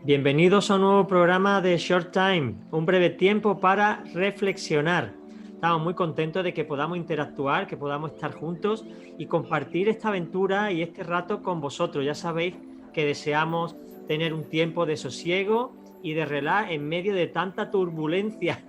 Bienvenidos a un nuevo programa de Short Time, un breve tiempo para reflexionar. Estamos muy contentos de que podamos interactuar, que podamos estar juntos y compartir esta aventura y este rato con vosotros. Ya sabéis que deseamos tener un tiempo de sosiego y de relax en medio de tanta turbulencia.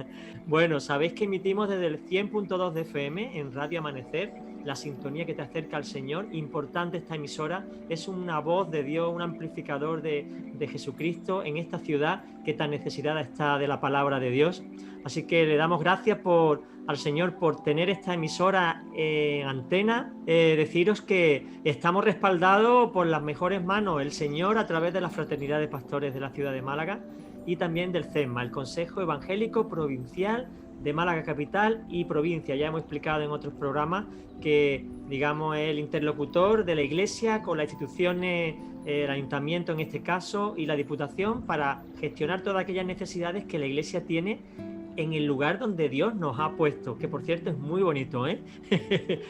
Bueno, sabéis que emitimos desde el 100.2 de FM en Radio Amanecer, la sintonía que te acerca al Señor. Importante esta emisora, es una voz de Dios, un amplificador de Jesucristo en esta ciudad que tan necesitada está de la palabra de Dios. Así que le damos gracias al Señor por tener esta emisora en antena. Deciros que estamos respaldados por las mejores manos, el Señor, a través de la Fraternidad de Pastores de la ciudad de Málaga y también del CESMA, el Consejo Evangélico Provincial de Málaga Capital y Provincia. Ya hemos explicado en otros programas que, digamos, es el interlocutor de la Iglesia con las instituciones, el Ayuntamiento en este caso y la Diputación, para gestionar todas aquellas necesidades que la Iglesia tiene en el lugar donde Dios nos ha puesto, que por cierto es muy bonito, ¿eh?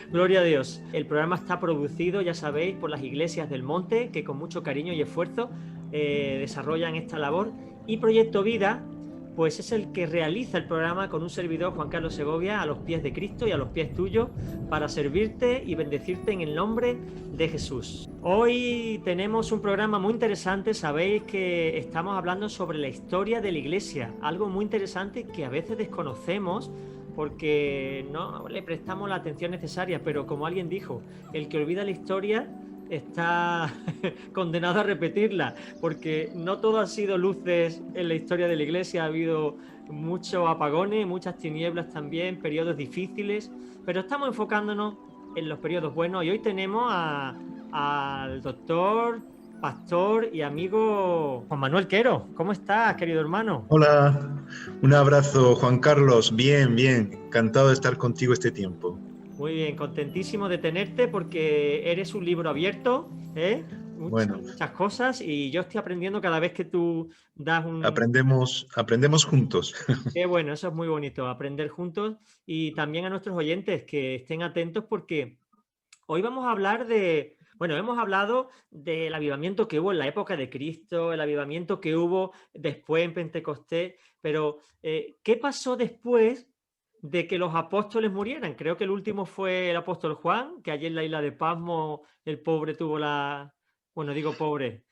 Gloria a Dios. El programa está producido, ya sabéis, por las iglesias del monte, que con mucho cariño y esfuerzo desarrollan esta labor. Y Proyecto Vida, pues es el que realiza el programa con un servidor, Juan Carlos Segovia, a los pies de Cristo y a los pies tuyos, para servirte y bendecirte en el nombre de Jesús. Hoy tenemos un programa muy interesante. Sabéis que estamos hablando sobre la historia de la Iglesia, algo muy interesante que a veces desconocemos porque no le prestamos la atención necesaria, pero como alguien dijo, el que olvida la historia está condenado a repetirla, porque no todo ha sido luces en la historia de la Iglesia. Ha habido muchos apagones, muchas tinieblas también, periodos difíciles, pero estamos enfocándonos en los periodos buenos y hoy tenemos al doctor, pastor y amigo Juan Manuel Quero. ¿Cómo estás, querido hermano? Hola, un abrazo Juan Carlos, bien, bien, encantado de estar contigo este tiempo. Muy bien, contentísimo de tenerte porque eres un libro abierto, ¿eh? Bueno, Muchas cosas y yo estoy aprendiendo cada vez que tú das un... aprendemos juntos. Qué bueno, eso es muy bonito, aprender juntos, y también a nuestros oyentes que estén atentos porque hoy vamos a hablar de... Bueno, hemos hablado del avivamiento que hubo en la época de Cristo, el avivamiento que hubo después en Pentecostés, pero ¿qué pasó después de que los apóstoles murieran? Creo que el último fue el apóstol Juan, que allí en la isla de Pasmo el pobre tuvo la... Bueno, digo pobre,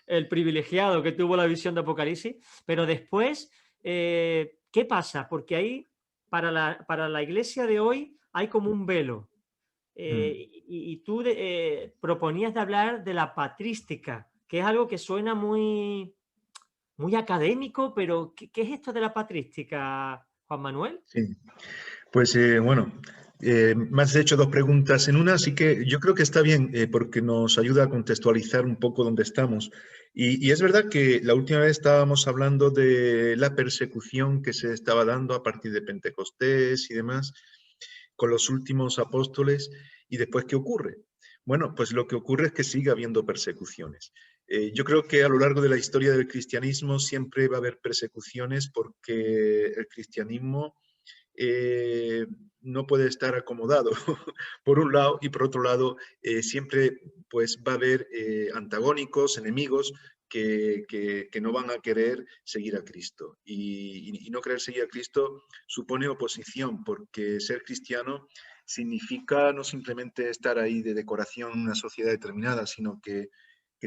el privilegiado que tuvo la visión de Apocalipsis, pero después, ¿qué pasa? Porque ahí, para la iglesia de hoy, hay como un velo. Mm, Y tú proponías de hablar de la patrística, que es algo que suena muy, muy académico, pero ¿qué es esto de la patrística, Juan Manuel? sí, pues bueno, me has hecho dos preguntas en una, así que yo creo que está bien porque nos ayuda a contextualizar un poco dónde estamos. Y es verdad que la última vez estábamos hablando de la persecución que se estaba dando a partir de Pentecostés y demás, con los últimos apóstoles, y después, ¿qué ocurre? Bueno, pues lo que ocurre es que sigue habiendo persecuciones. Yo creo que a lo largo de la historia del cristianismo siempre va a haber persecuciones porque el cristianismo eh, no puede estar acomodado por un lado y por otro lado siempre pues va a haber antagónicos, enemigos que no van a querer seguir a Cristo. Y no querer seguir a Cristo supone oposición, porque ser cristiano significa no simplemente estar ahí de decoración en una sociedad determinada, sino que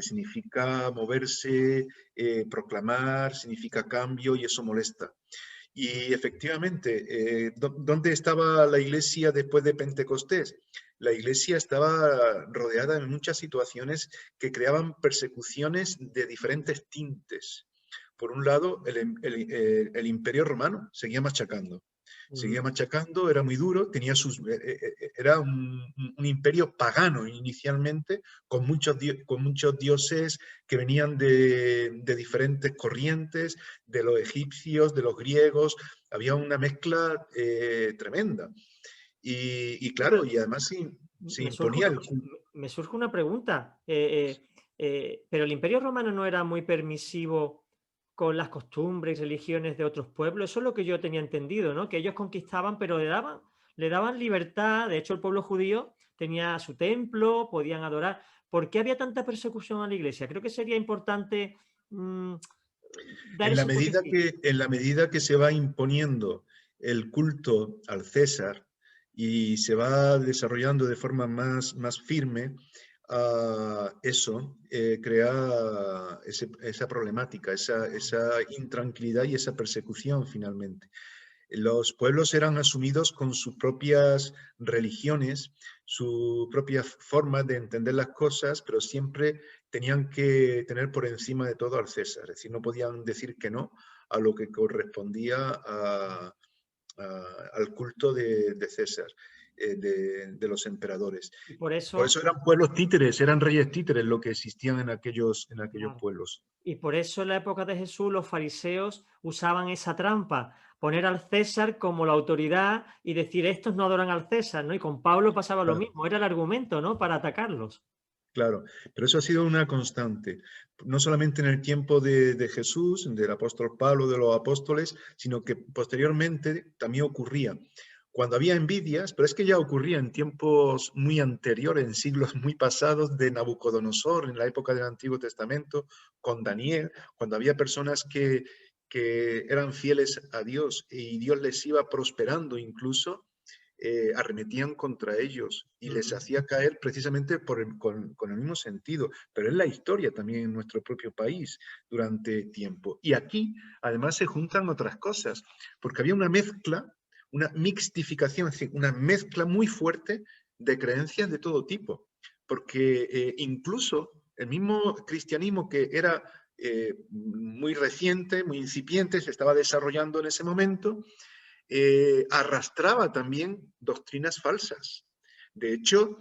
significa moverse, proclamar, significa cambio y eso molesta. Y efectivamente, ¿dónde estaba la iglesia después de Pentecostés? La iglesia estaba rodeada de muchas situaciones que creaban persecuciones de diferentes tintes. Por un lado, el imperio romano seguía Mm. machacando, era muy duro, era un imperio pagano inicialmente, con muchos dioses que venían de diferentes corrientes, de los egipcios, de los griegos, había una mezcla tremenda. Y Sí, pero claro, y además se me surge, imponía me surge una pregunta. ¿Pero el Imperio Romano no era muy permisivo con las costumbres y religiones de otros pueblos? Eso es lo que yo tenía entendido, ¿no? Que ellos conquistaban, pero le daban libertad. De hecho, el pueblo judío tenía su templo, podían adorar. ¿Por qué había tanta persecución a la iglesia? Creo que sería importante mm, dar ese toquecito. En la medida que se va imponiendo el culto al César y se va desarrollando de forma más firme, eso crea esa problemática, esa intranquilidad y esa persecución finalmente. Los pueblos eran asumidos con sus propias religiones, su propia forma de entender las cosas, pero siempre tenían que tener por encima de todo al César. Es decir, no podían decir que no a lo que correspondía al culto de César, de los emperadores. Y por Por eso, eso eran pueblos títeres, eran reyes títeres lo que existían en aquellos claro, pueblos. y por eso en la época de Jesús los fariseos usaban esa trampa, poner al César como la autoridad y decir estos no adoran al César, ¿no? Y con Pablo pasaba lo Claro. mismo, era el argumento, ¿no? Para atacarlos. Claro, pero eso ha sido una constante, no solamente en el tiempo de Jesús, del apóstol Pablo, de los apóstoles, sino que posteriormente también ocurría. Cuando había envidias, pero es que ya ocurría en tiempos muy anteriores, en siglos muy pasados, de Nabucodonosor, en la época del Antiguo Testamento, con Daniel, cuando había personas que eran fieles a Dios y Dios les iba prosperando incluso, arremetían contra ellos y les hacía caer precisamente con el mismo sentido, pero es la historia también en nuestro propio país durante tiempo. Y aquí además se juntan otras cosas, porque había una mezcla, una mixtificación, es decir, una mezcla muy fuerte de creencias de todo tipo, porque incluso el mismo cristianismo que era muy reciente, muy incipiente, se estaba desarrollando en ese momento, arrastraba también doctrinas falsas. De hecho,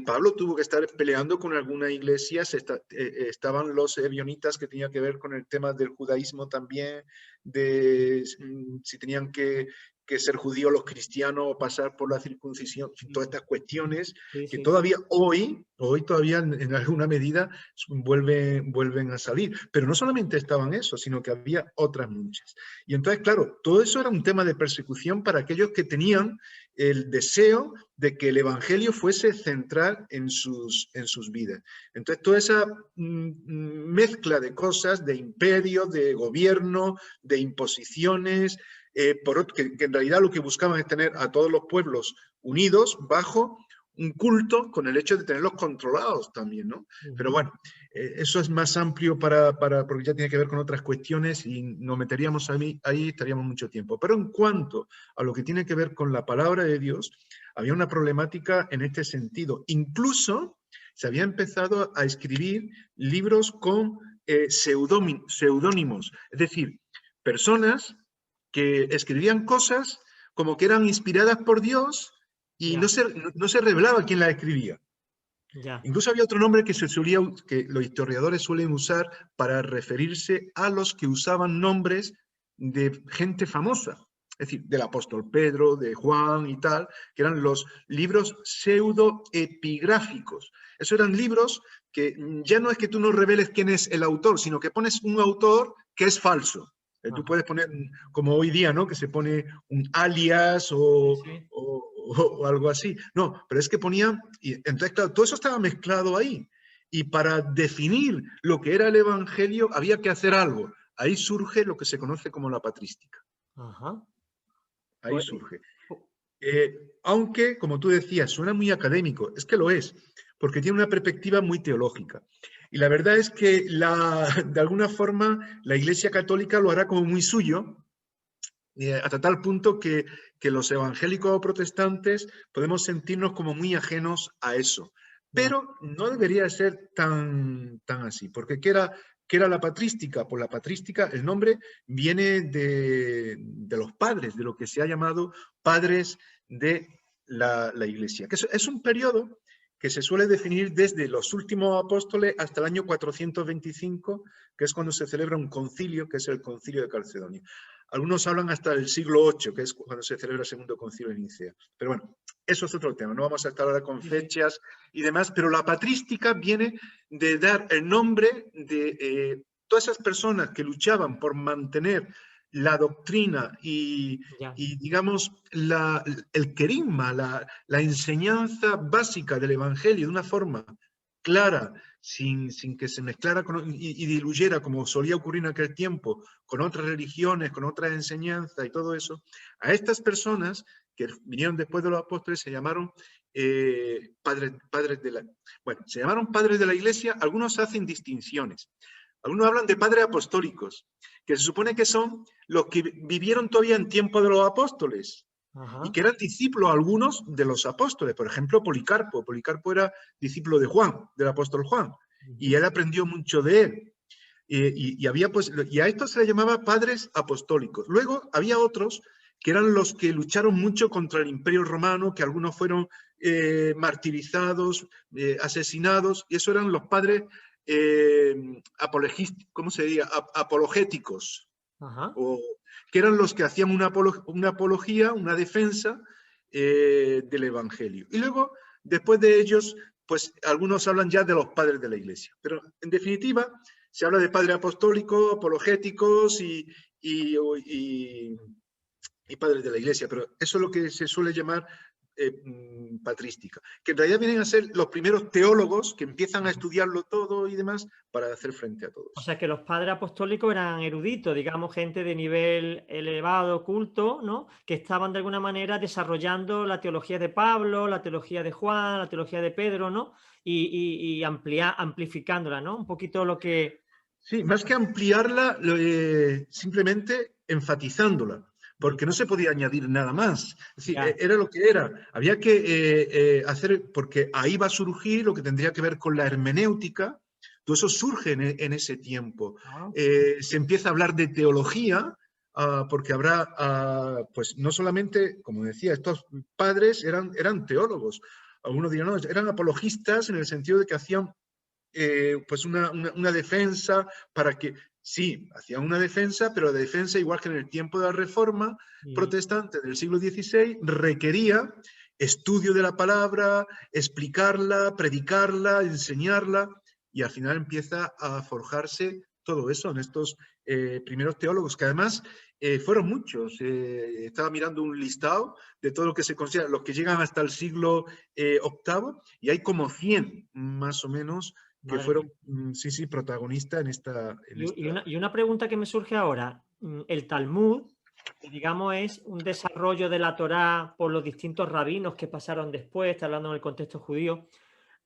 Pablo tuvo que estar peleando con algunas iglesias, estaban los ebionitas que tenían que ver con el tema del judaísmo también, de si tenían que ser judíos los cristianos o pasar por la circuncisión, todas estas cuestiones Sí, que sí. todavía hoy todavía en alguna medida vuelven a salir. Pero no solamente estaban eso, sino que había otras muchas. Y entonces, claro, todo eso era un tema de persecución para aquellos que tenían el deseo de que el Evangelio fuese central en sus vidas. Entonces, toda esa mezcla de cosas, de imperio, de gobierno, de imposiciones, que en realidad lo que buscaban es tener a todos los pueblos unidos bajo un culto con el hecho de tenerlos controlados también, ¿no? Pero bueno, eso es más amplio porque ya tiene que ver con otras cuestiones y nos meteríamos ahí estaríamos mucho tiempo. Pero en cuanto a lo que tiene que ver con la palabra de Dios, había una problemática en este sentido. Incluso se había empezado a escribir libros con seudónimos, es decir, personas que escribían cosas como que eran inspiradas por Dios y Ya, no se revelaba quién las escribía. ya. Incluso había otro nombre que los historiadores suelen usar para referirse a los que usaban nombres de gente famosa, es decir, del apóstol Pedro, de Juan y tal, que eran los libros pseudoepigráficos. Esos eran libros que ya no es que tú no reveles quién es el autor, sino que pones un autor que es falso. Tú puedes poner, como hoy día, ¿no? Que se pone un alias Sí, sí. o algo así. No, pero es que ponía, y entonces, claro, todo eso estaba mezclado ahí. Y para definir lo que era el Evangelio había que hacer algo. Ahí surge lo que se conoce como la patrística. Ajá. Ahí Pues, surge. Aunque, como tú decías, suena muy académico, es que lo es, porque tiene una perspectiva muy teológica. Y la verdad es que de alguna forma la Iglesia Católica lo hará como muy suyo, hasta tal punto que los evangélicos o protestantes podemos sentirnos como muy ajenos a eso. ya. Pero no debería ser tan así, porque ¿qué era la patrística? Pues la patrística, el nombre viene de los padres, de lo que se ha llamado padres de la Iglesia, que es un periodo que se suele definir desde los últimos apóstoles hasta el año 425, que es cuando se celebra un concilio, que es el concilio de Calcedonia. Algunos hablan hasta el siglo VIII, que es cuando se celebra el segundo concilio de Nicea. Pero bueno, eso es otro tema, no vamos a estar ahora con Sí, sí. fechas y demás, pero la patrística viene de dar el nombre de todas esas personas que luchaban por mantener la doctrina Ya. y digamos, el querigma, la enseñanza básica del Evangelio de una forma clara, sin que se mezclara y diluyera, como solía ocurrir en aquel tiempo, con otras religiones, con otras enseñanzas y todo eso, a estas personas que vinieron después de los apóstoles se llamaron padres de la... Bueno, se llamaron padres de la Iglesia. Algunos hacen distinciones. Algunos hablan de padres apostólicos, que se supone que son los que vivieron todavía en tiempo de los apóstoles y que eran discípulos algunos de los apóstoles. Por ejemplo, Policarpo. Policarpo era discípulo de Juan, del apóstol Juan, y él aprendió mucho de él. Había, pues, y a estos se les llamaba padres apostólicos. Luego había otros que eran los que lucharon mucho contra el Imperio Romano, que algunos fueron martirizados, asesinados, y eso eran los padres ¿cómo se diría? Apologéticos, o, que eran los que hacían una apología, una defensa del Evangelio. Y luego, después de ellos, pues algunos hablan ya de los padres de la Iglesia. Pero, en definitiva, se habla de padres apostólicos, apologéticos y padres de la Iglesia, pero eso es lo que se suele llamar patrística, que en realidad vienen a ser los primeros teólogos que empiezan a estudiarlo todo y demás para hacer frente a todos. O sea, que los padres apostólicos eran eruditos, digamos, gente de nivel elevado, culto, ¿no? Que estaban de alguna manera desarrollando la teología de Pablo, la teología de Juan, la teología de Pedro, ¿no? Y amplificándola, ¿no? Un poquito lo que... Sí, más que ampliarla, simplemente enfatizándola, porque no se podía añadir nada más. Es decir, era lo que era. Había que hacer, porque ahí va a surgir lo que tendría que ver con la hermenéutica. Todo eso surge en ese tiempo. Se empieza a hablar de teología, porque habrá, pues no solamente, como decía, estos padres eran teólogos. Algunos dirán, no, eran apologistas en el sentido de que hacían pues una defensa para que, sí, hacían una defensa, pero la defensa, igual que en el tiempo de la Reforma protestante del siglo XVI, requería estudio de la palabra, explicarla, predicarla, enseñarla, y al final empieza a forjarse todo eso en estos primeros teólogos, que además fueron muchos. Estaba mirando un listado de todo lo que se considera, los que llegan hasta el siglo VIII, y hay como 100 más o menos que fueron, sí, protagonistas en esta... Y una pregunta que me surge ahora, el Talmud, digamos, es un desarrollo de la Torá por los distintos rabinos que pasaron después, está hablando en el contexto judío.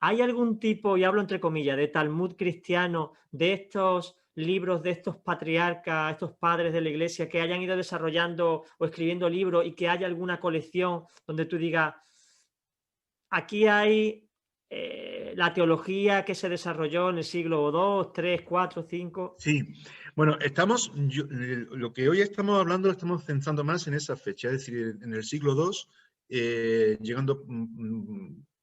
¿Hay algún tipo, y hablo entre comillas, de Talmud cristiano, de estos libros, de estos patriarcas, estos padres de la Iglesia que hayan ido desarrollando o escribiendo libros y que haya alguna colección donde tú digas, aquí hay la teología que se desarrolló en el siglo II, III, IV, V? Sí, bueno, lo que hoy estamos hablando lo estamos centrando más en esa fecha, es decir, en el siglo II, llegando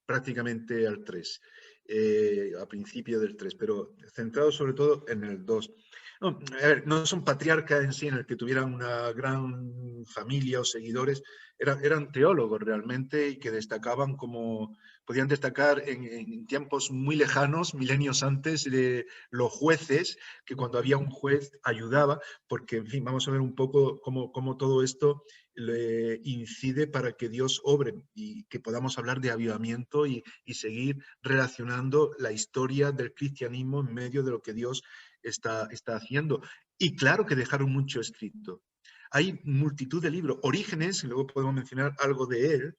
prácticamente al III, a principio del III, pero centrado sobre todo en el II. No, a ver, no son patriarcas en sí, en el que tuvieran una gran familia o seguidores, eran teólogos realmente y que destacaban como, podían destacar en tiempos muy lejanos, milenios antes, de los jueces, que cuando había un juez ayudaba, porque, en fin, vamos a ver un poco cómo todo esto le incide para que Dios obre y que podamos hablar de avivamiento y seguir relacionando la historia del cristianismo en medio de lo que Dios está haciendo. Y claro que dejaron mucho escrito. Hay multitud de libros. Orígenes, y luego podemos mencionar algo de él,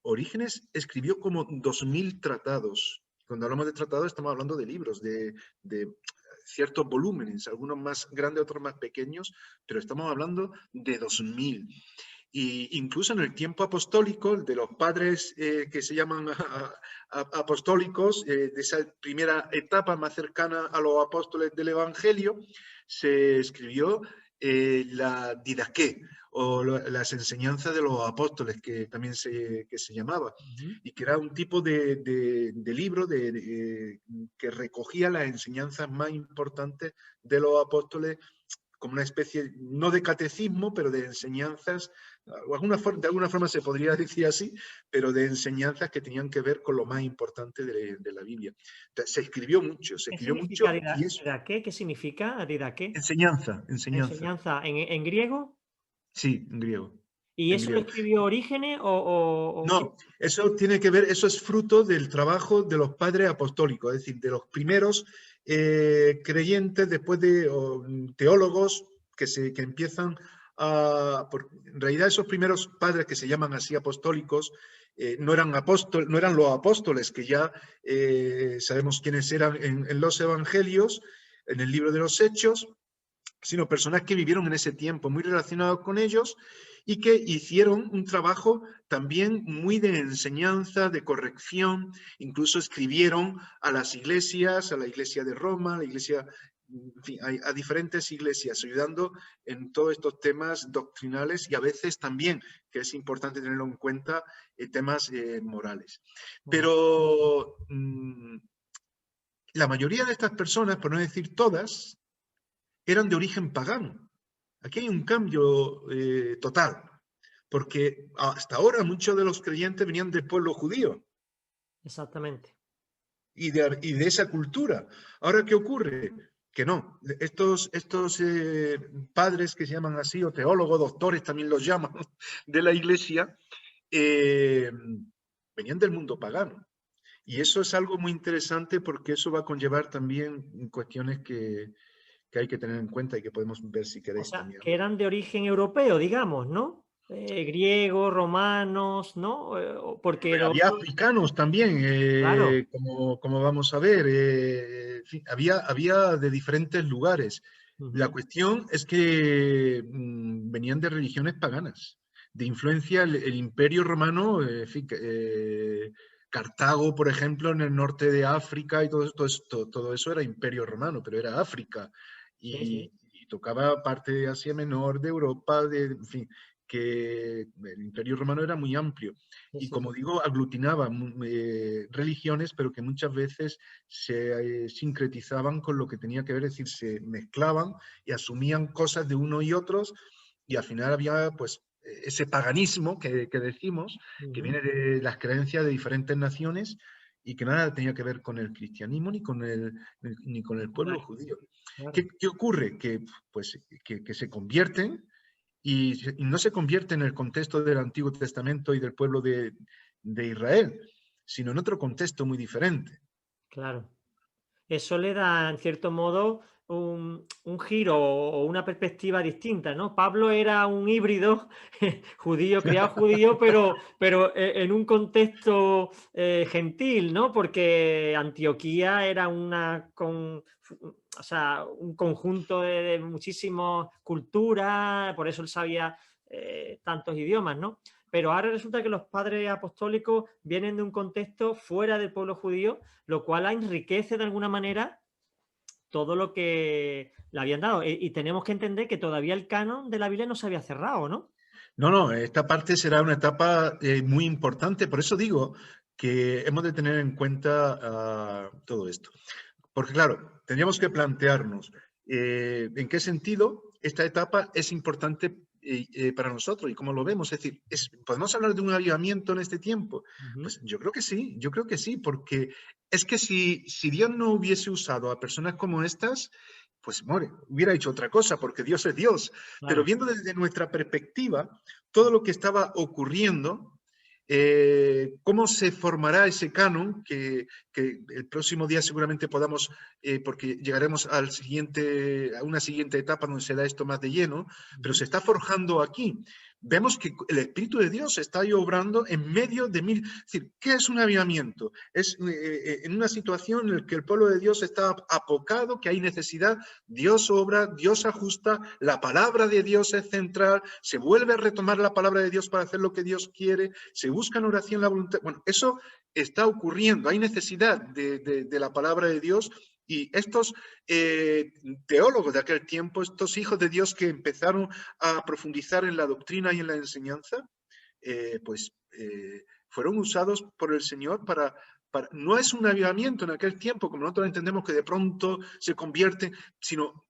Orígenes escribió como 2000 tratados. Cuando hablamos de tratados estamos hablando de libros, de ciertos volúmenes, algunos más grandes, otros más pequeños, pero estamos hablando de 2000. Y incluso en el tiempo apostólico, de los padres que se llaman apostólicos, de esa primera etapa más cercana a los apóstoles del Evangelio, se escribió la Didaqué, o las enseñanzas de los apóstoles, que también se llamaba, y que era un tipo de libro que recogía las enseñanzas más importantes de los apóstoles, como una especie, no de catecismo, pero de enseñanzas, de alguna forma se podría decir así, pero de enseñanzas que tenían que ver con lo más importante de la Biblia. Entonces, se escribió mucho. ¿Qué significa didaqué? ¿Qué significa didaqué? Enseñanza. Enseñanza. ¿En griego? Sí, en griego. ¿Y en eso lo griego. escribió Orígenes o qué? No, eso tiene que ver, eso es fruto del trabajo de los padres apostólicos, es decir, de los primeros creyentes, después de teólogos que empiezan en realidad esos primeros padres que se llaman así apostólicos, no eran no eran los apóstoles, que ya sabemos quiénes eran en los evangelios, en el libro de los Hechos, sino personas que vivieron en ese tiempo, muy relacionados con ellos y que hicieron un trabajo también muy de enseñanza, de corrección, incluso escribieron a las iglesias, a la iglesia de Roma, a la iglesia, en fin, a diferentes iglesias, ayudando en todos estos temas doctrinales y a veces también, que es importante tenerlo en cuenta, temas morales. Pero la mayoría de estas personas, por no decir todas, eran de origen pagano. Aquí hay un cambio total, porque hasta ahora muchos de los creyentes venían del pueblo judío Exactamente. y de esa cultura. Ahora, ¿qué ocurre? Que no, estos padres que se llaman así, o teólogos, doctores también los llaman, de la iglesia, venían del mundo pagano. Y eso es algo muy interesante porque eso va a conllevar también cuestiones que hay que tener en cuenta y que podemos ver si O queréis sea, también. que eran de origen europeo, digamos, ¿no? Griegos, romanos, ¿no? Porque Pero lo había otro, africanos también, claro. como vamos a ver, en fin, había de diferentes lugares. La Ujú. cuestión es que venían de religiones paganas, de influencia el Imperio Romano, en fin, Cartago, por ejemplo, en el norte de África y todo eso era Imperio Romano, pero era África Sí, sí, y tocaba parte de Asia Menor, de Europa, en fin, que el Imperio Romano era muy amplio sí, y sí, como sí. digo, aglutinaba religiones, pero que muchas veces se sincretizaban con lo que tenía que ver, es decir, se mezclaban y asumían cosas de uno y otros, y al final había pues ese paganismo que decimos, que Ujú. viene de las creencias de diferentes naciones y que nada tenía que ver con el cristianismo ni con el pueblo Claro, judío. claro. ¿Qué ocurre? Pues, que se convierten y no se convierte en el contexto del Antiguo Testamento y del pueblo de Israel, sino en otro contexto muy diferente. Claro. Eso le da, en cierto modo, un giro o una perspectiva distinta, ¿no? Pablo era un híbrido judío, criado judío, pero en un contexto gentil, ¿no? Porque Antioquía era o sea, un conjunto de muchísimas culturas, por eso él sabía tantos idiomas, ¿no? Pero ahora resulta que los padres apostólicos vienen de un contexto fuera del pueblo judío, lo cual enriquece de alguna manera todo lo que le habían dado. Y tenemos que entender que todavía el canon de la Biblia no se había cerrado, ¿no? No, no, esta parte será una etapa muy importante, por eso digo que hemos de tener en cuenta todo esto. Porque claro, tendríamos que plantearnos en qué sentido esta etapa es importante para nosotros y cómo lo vemos. Es decir, ¿podemos hablar de un avivamiento en este tiempo? Ujú. Pues yo creo que sí, porque es que si Dios no hubiese usado a personas como estas, pues more, hubiera hecho otra cosa, porque Dios es Dios. Pero Claro. viendo desde nuestra perspectiva, todo lo que estaba ocurriendo, cómo se formará ese canon, que el próximo día seguramente podamos, porque llegaremos a una siguiente etapa donde se da esto más de lleno, pero Ujú. se está forjando aquí. Vemos que el Espíritu de Dios está ahí obrando en medio de mil. Es decir, ¿qué es un avivamiento? Es en una situación en la que el pueblo de Dios está apocado, que hay necesidad, Dios obra, Dios ajusta, la palabra de Dios es central, se vuelve a retomar la palabra de Dios para hacer lo que Dios quiere, se busca en oración la voluntad. Bueno, eso está ocurriendo, hay necesidad de la palabra de Dios y estos teólogos de aquel tiempo, estos hijos de Dios que empezaron a profundizar en la doctrina y en la enseñanza, pues fueron usados por el Señor no es un avivamiento en aquel tiempo, como nosotros entendemos que de pronto se convierte, sino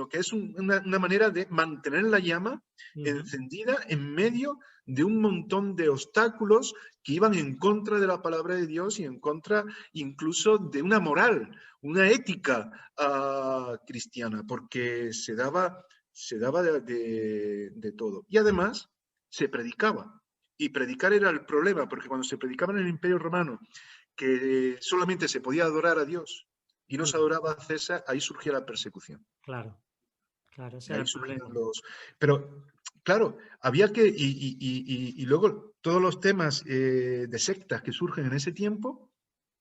que es una manera de mantener la llama Ujú. encendida en medio de un montón de obstáculos que iban en contra de la palabra de Dios y en contra incluso de una moral, una ética cristiana, porque se daba de todo. Y además, se predicaba. Y predicar era el problema, porque cuando se predicaba en el Imperio Romano que solamente se podía adorar a Dios y no se adoraba a César, ahí surgía la persecución. Claro, claro, ese Y era ahí el surgían problema. los... Pero, claro, había que... Y luego todos los temas de sectas que surgen en ese tiempo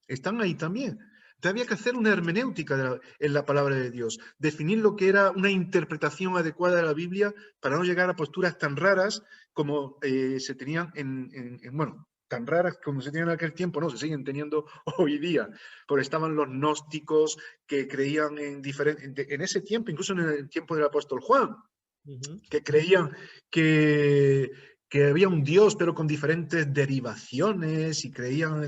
están ahí también. Entonces había que hacer una hermenéutica en la palabra de Dios, definir lo que era una interpretación adecuada de la Biblia para no llegar a posturas tan raras como se tenían bueno, tan raras como se tenían en aquel tiempo, no, se siguen teniendo hoy día, porque estaban los gnósticos que creían en ese tiempo, incluso en el tiempo del apóstol Juan, Ujú. que creían que, que había un Dios, pero con diferentes derivaciones, y creían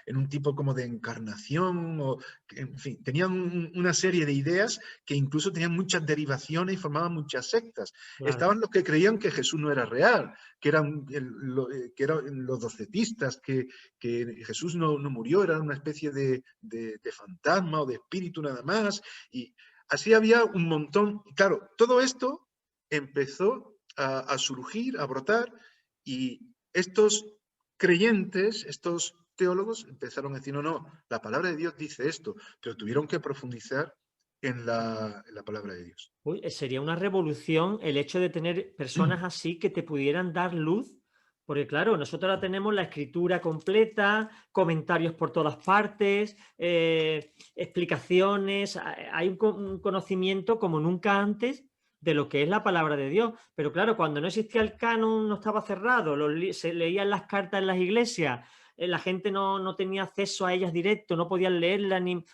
en un tipo como de encarnación, o, en fin, tenían una serie de ideas que incluso tenían muchas derivaciones y formaban muchas sectas. Claro, Estaban los que creían que Jesús no era real, que eran los docetistas, que Jesús no murió, era una especie de fantasma o de espíritu nada más, y así había un montón. Claro, todo esto empezó a surgir, a brotar, y estos creyentes, estos teólogos empezaron a decir, no, no, la palabra de Dios dice esto, pero tuvieron que profundizar en la palabra de Dios. uy, sería una revolución el hecho de tener personas así que te pudieran dar luz, porque claro, nosotros ahora tenemos la escritura completa, comentarios por todas partes, explicaciones, hay un conocimiento como nunca antes de lo que es la palabra de Dios. Pero claro, cuando no existía el canon, no estaba cerrado, se leían las cartas en las iglesias, la gente no tenía acceso a ellas directo, no podían leerlas ni...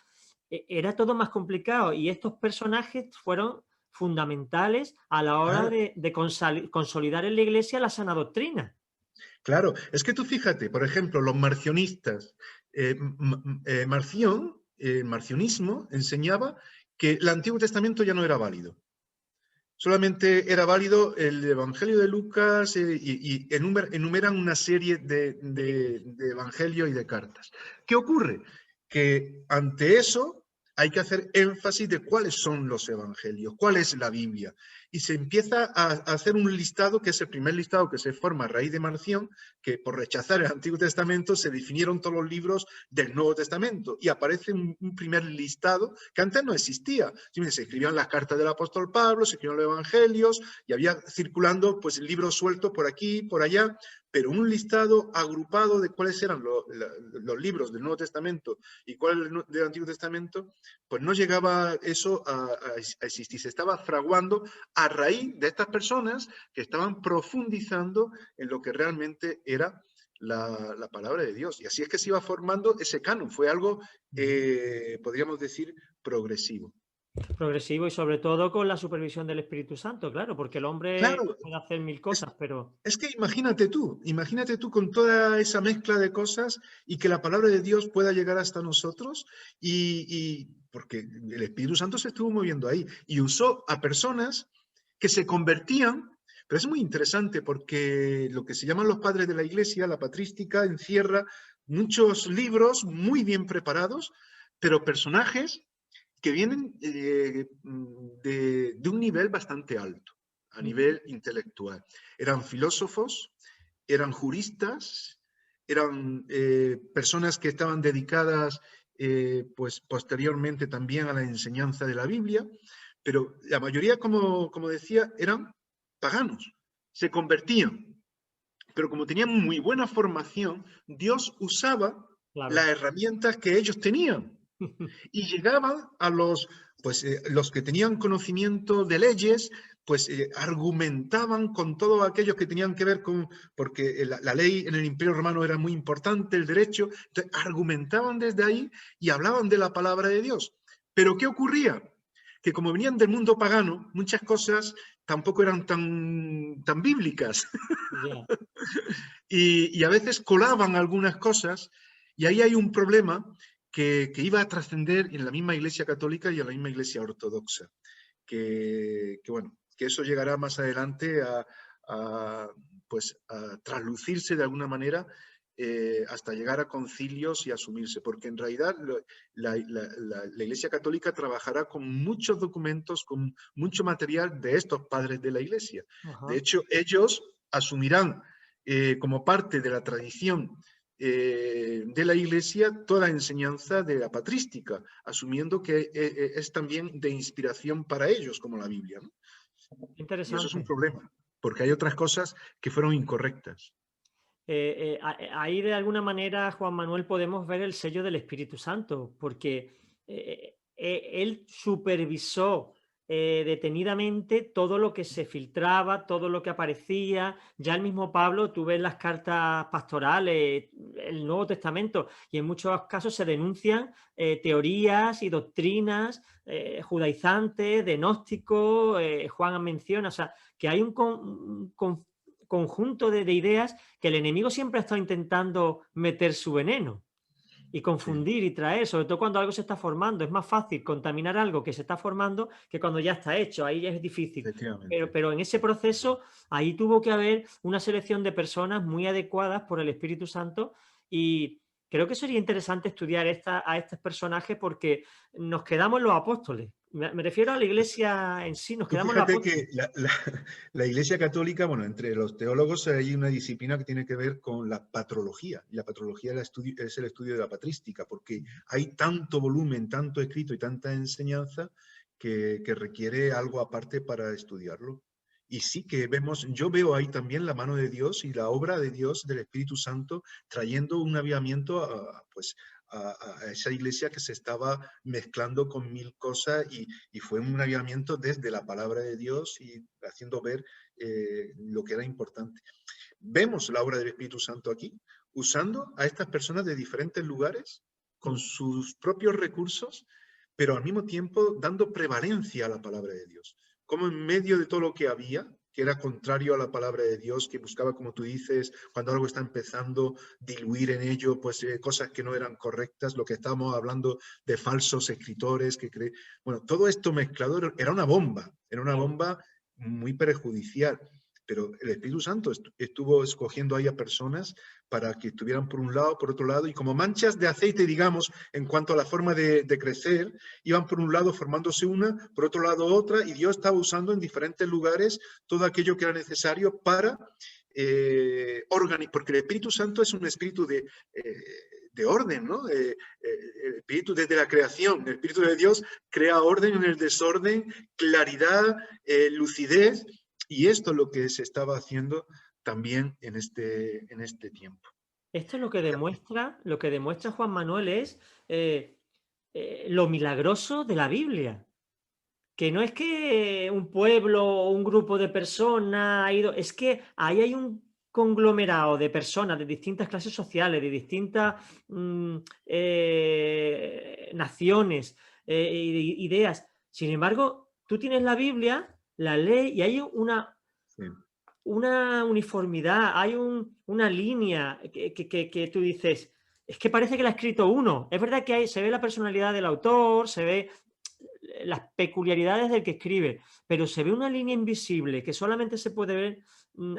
Era todo más complicado y estos personajes fueron fundamentales a la hora Claro, de consolidar en la iglesia la sana doctrina. claro, es que tú fíjate, por ejemplo, los marcionistas, Marción, el marcionismo enseñaba que el Antiguo Testamento ya no era válido. Solamente era válido el Evangelio de Lucas y enumeran una serie de evangelios y de cartas. ¿Qué ocurre? Que ante eso hay que hacer énfasis de cuáles son los evangelios, cuál es la Biblia. Y se empieza a hacer un listado, que es el primer listado que se forma a raíz de Marción, que por rechazar el Antiguo Testamento se definieron todos los libros del Nuevo Testamento. Y aparece un primer listado que antes no existía. Se escribían las cartas del apóstol Pablo, se escribían los evangelios, y había circulando pues libros sueltos por aquí, por allá, pero un listado agrupado de cuáles eran los libros del Nuevo Testamento y cuáles del Antiguo Testamento, pues no llegaba eso a existir. Se estaba fraguando a raíz de estas personas que estaban profundizando en lo que realmente era la palabra de Dios. Y así es que se iba formando ese canon. Fue algo, podríamos decir, progresivo. Progresivo y sobre todo con la supervisión del Espíritu Santo, claro, porque el hombre Claro, puede hacer mil es, cosas, pero es que imagínate tú con toda esa mezcla de cosas y que la palabra de Dios pueda llegar hasta nosotros porque el Espíritu Santo se estuvo moviendo ahí y usó a personas que se convertían, pero es muy interesante porque lo que se llaman los padres de la iglesia, la patrística, encierra muchos libros muy bien preparados, pero personajes que vienen de un nivel bastante alto, a nivel intelectual. Eran filósofos, eran juristas, eran personas que estaban dedicadas pues posteriormente también a la enseñanza de la Biblia, pero la mayoría, como decía, eran paganos, se convertían, pero como tenían muy buena formación, Dios usaba las claro. herramientas que ellos tenían y llegaban a los que tenían conocimiento de leyes, pues argumentaban con todos aquellos que tenían que ver con, porque la ley en el Imperio Romano era muy importante, el derecho, entonces argumentaban desde ahí y hablaban de la palabra de Dios. Pero ¿qué ocurría? Que como venían del mundo pagano, muchas cosas tampoco eran tan bíblicas. Ya. Y a veces colaban algunas cosas, y ahí hay un problema que iba a trascender en la misma Iglesia Católica y en la misma Iglesia Ortodoxa, bueno, que eso llegará más adelante pues, a traslucirse de alguna manera hasta llegar a concilios y asumirse, porque en realidad la Iglesia Católica trabajará con muchos documentos, con mucho material de estos padres de la Iglesia. De Ajá. hecho, ellos asumirán como parte de la tradición de la Iglesia toda la enseñanza de la patrística, asumiendo que es también de inspiración para ellos, como la Biblia, ¿no? Y eso es un Interesante. problema, porque hay otras cosas que fueron incorrectas. Ahí de alguna manera, Juan Manuel, podemos ver el sello del Espíritu Santo, porque él supervisó detenidamente todo lo que se filtraba, todo lo que aparecía. Ya el mismo Pablo, tú ves las cartas pastorales, el Nuevo Testamento, y en muchos casos se denuncian teorías y doctrinas judaizantes, de gnósticos. Juan menciona, o sea, que hay un conjunto de ideas que el enemigo siempre ha estado intentando meter su veneno y Sí, confundir y traer, sobre todo cuando algo se está formando. Es más fácil contaminar algo que se está formando que cuando ya está hecho, ahí ya es difícil. efectivamente. Pero en ese proceso, ahí tuvo que haber una selección de personas muy adecuadas por el Espíritu Santo, y creo que sería interesante estudiar a estos personajes, porque nos quedamos en los apóstoles. Me refiero a la iglesia en sí, nos Tú quedamos en los fíjate apóstoles. que la Iglesia Católica, bueno, entre los teólogos hay una disciplina que tiene que ver con la patrología. Y la patrología es el estudio de la patrística, porque hay tanto volumen, tanto escrito y tanta enseñanza que requiere algo aparte para estudiarlo. Y sí que vemos, yo veo ahí también la mano de Dios y la obra de Dios, del Espíritu Santo, trayendo un avivamiento pues, a esa iglesia que se estaba mezclando con mil cosas y fue un avivamiento desde la palabra de Dios y haciendo ver lo que era importante. Vemos la obra del Espíritu Santo aquí, usando a estas personas de diferentes lugares, con sus propios recursos, pero al mismo tiempo dando prevalencia a la palabra de Dios. Como en medio de todo lo que había, que era contrario a la palabra de Dios, que buscaba, como tú dices, cuando algo está empezando, diluir en ello pues, cosas que no eran correctas, lo que estábamos hablando de falsos escritores, bueno, todo esto mezclado era una Claro. bomba muy perjudicial. Pero el Espíritu Santo estuvo escogiendo ahí a personas para que estuvieran por un lado, por otro lado, y como manchas de aceite, digamos, en cuanto a la forma de crecer, iban por un lado formándose una, por otro lado otra, y Dios estaba usando en diferentes lugares todo aquello que era necesario para organizar, porque el Espíritu Santo es un espíritu de orden, ¿no? El espíritu desde la creación, el Espíritu de Dios crea orden en el desorden, claridad, lucidez, y esto es lo que se estaba haciendo también en este tiempo. Esto es lo que demuestra Juan Manuel es lo milagroso de la Biblia. Que no es que un pueblo o un grupo de personas ha ido, es que ahí hay un conglomerado de personas de distintas clases sociales, de distintas naciones, ideas. Sin embargo, tú tienes la Biblia, la lees y hay Sí. una uniformidad, hay una línea que tú dices, es que parece que la ha escrito uno. Es verdad que se ve la personalidad del autor, se ve las peculiaridades del que escribe, pero se ve una línea invisible que solamente se puede ver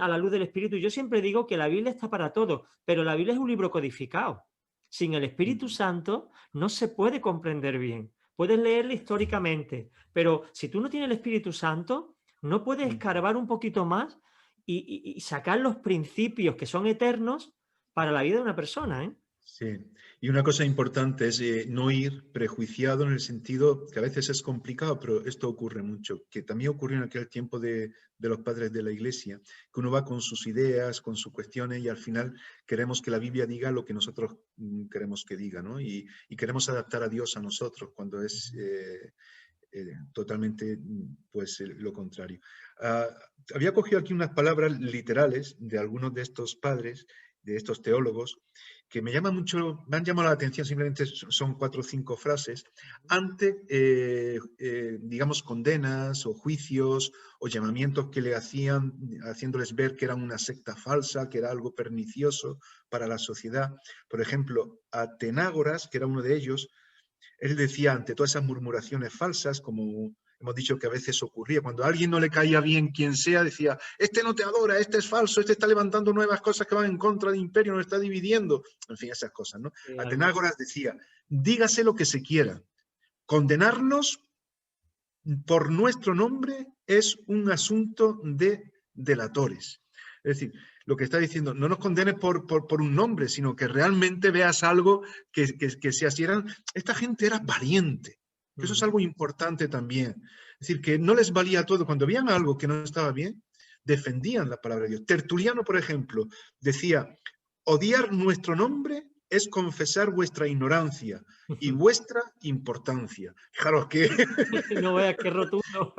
a la luz del Espíritu. Y yo siempre digo que la Biblia está para todo, pero la Biblia es un libro codificado. Sin el Espíritu Santo no se puede comprender bien. Puedes leerla históricamente, pero si tú no tienes el Espíritu Santo, no puedes escarbar un poquito más y sacar los principios que son eternos para la vida de una persona, ¿eh? Sí, y una cosa importante es no ir prejuiciado en el sentido que a veces es complicado, pero esto ocurre mucho, que también ocurrió en aquel tiempo de los padres de la Iglesia, que uno va con sus ideas, con sus cuestiones y al final queremos que la Biblia diga lo que nosotros queremos que diga, ¿no? Y queremos adaptar a Dios a nosotros cuando es totalmente pues lo contrario. Había cogido aquí unas palabras literales de algunos de estos padres, de estos teólogos, que me llaman mucho, me han llamado la atención, simplemente son 4 o 5 frases, ante, digamos, condenas o juicios o llamamientos que le hacían, haciéndoles ver que eran una secta falsa, que era algo pernicioso para la sociedad. Por ejemplo, Atenágoras, que era uno de ellos, él decía ante todas esas murmuraciones falsas, como hemos dicho que a veces ocurría, cuando a alguien no le caía bien quien sea, decía, este no te adora, este es falso, este está levantando nuevas cosas que van en contra del imperio, nos está dividiendo, en fin, esas cosas, ¿no? Atenágoras decía, dígase lo que se quiera, condenarlos por nuestro nombre es un asunto de delatores. Es decir, lo que está diciendo, no nos condenes por un nombre, sino que realmente veas algo que se asieran. Esta gente era valiente, que eso es algo importante también. Es decir, que no les valía todo. Cuando veían algo que no estaba bien, defendían la palabra de Dios. Tertuliano, por ejemplo, decía, odiar nuestro nombre es confesar vuestra ignorancia y vuestra importancia. Fijaros que... No veas qué rotundo.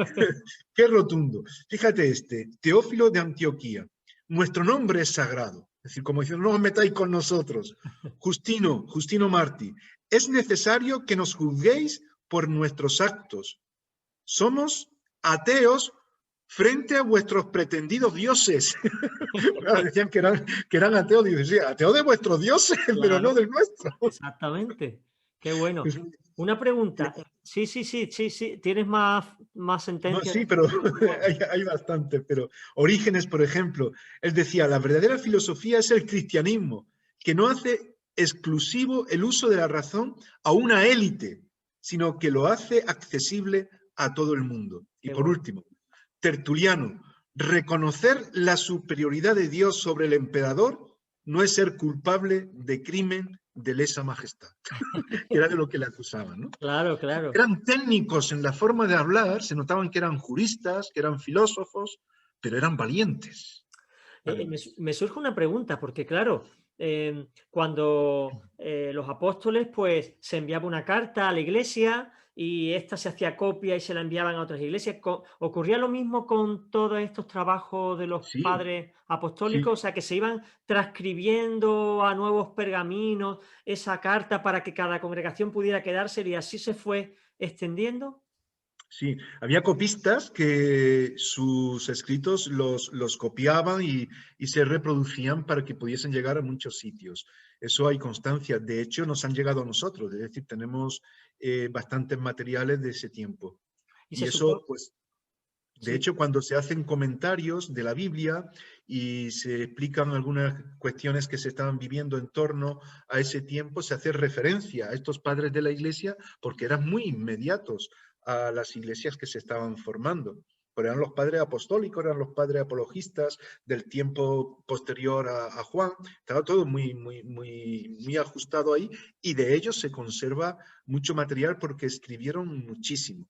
Qué rotundo. Fíjate Teófilo de Antioquía. Nuestro nombre es sagrado. Es decir, como diciendo, no os metáis con nosotros. Justino Martí. Es necesario que nos juzguéis por nuestros actos. Somos ateos frente a vuestros pretendidos dioses. Decían que eran ateos. Dicen, sí, ateos de vuestros dioses, claro, pero no del nuestro. Exactamente. Qué bueno. Una pregunta. Sí. Tienes más sentencias. No, sí, pero hay bastante. Pero Orígenes, por ejemplo, él decía, la verdadera filosofía es el cristianismo, que no hace exclusivo el uso de la razón a una élite, sino que lo hace accesible a todo el mundo. Y por último, Tertuliano, reconocer la superioridad de Dios sobre el emperador no es ser culpable de crimen de lesa majestad, que era de lo que le acusaban, ¿no? Claro. Eran técnicos en la forma de hablar, se notaban que eran juristas, que eran filósofos, pero eran valientes. Me surge una pregunta, porque claro, cuando los apóstoles pues se enviaba una carta a la iglesia y esta se hacía copia y se la enviaban a otras iglesias, ¿ocurría lo mismo con todos estos trabajos de los padres apostólicos? Sí. O sea, que se iban transcribiendo a nuevos pergaminos esa carta para que cada congregación pudiera quedarse y así se fue extendiendo. Sí, había copistas que sus escritos los copiaban y se reproducían para que pudiesen llegar a muchos sitios. Eso hay constancia. De hecho, nos han llegado a nosotros. Es decir, tenemos bastantes materiales de ese tiempo. Y eso, pues, de hecho, cuando se hacen comentarios de la Biblia y se explican algunas cuestiones que se estaban viviendo en torno a ese tiempo, se hace referencia a estos padres de la Iglesia porque eran muy inmediatos a las iglesias que se estaban formando. Pero eran los padres apostólicos, eran los padres apologistas del tiempo posterior a Juan. Estaba todo muy ajustado ahí y de ellos se conserva mucho material porque escribieron muchísimo.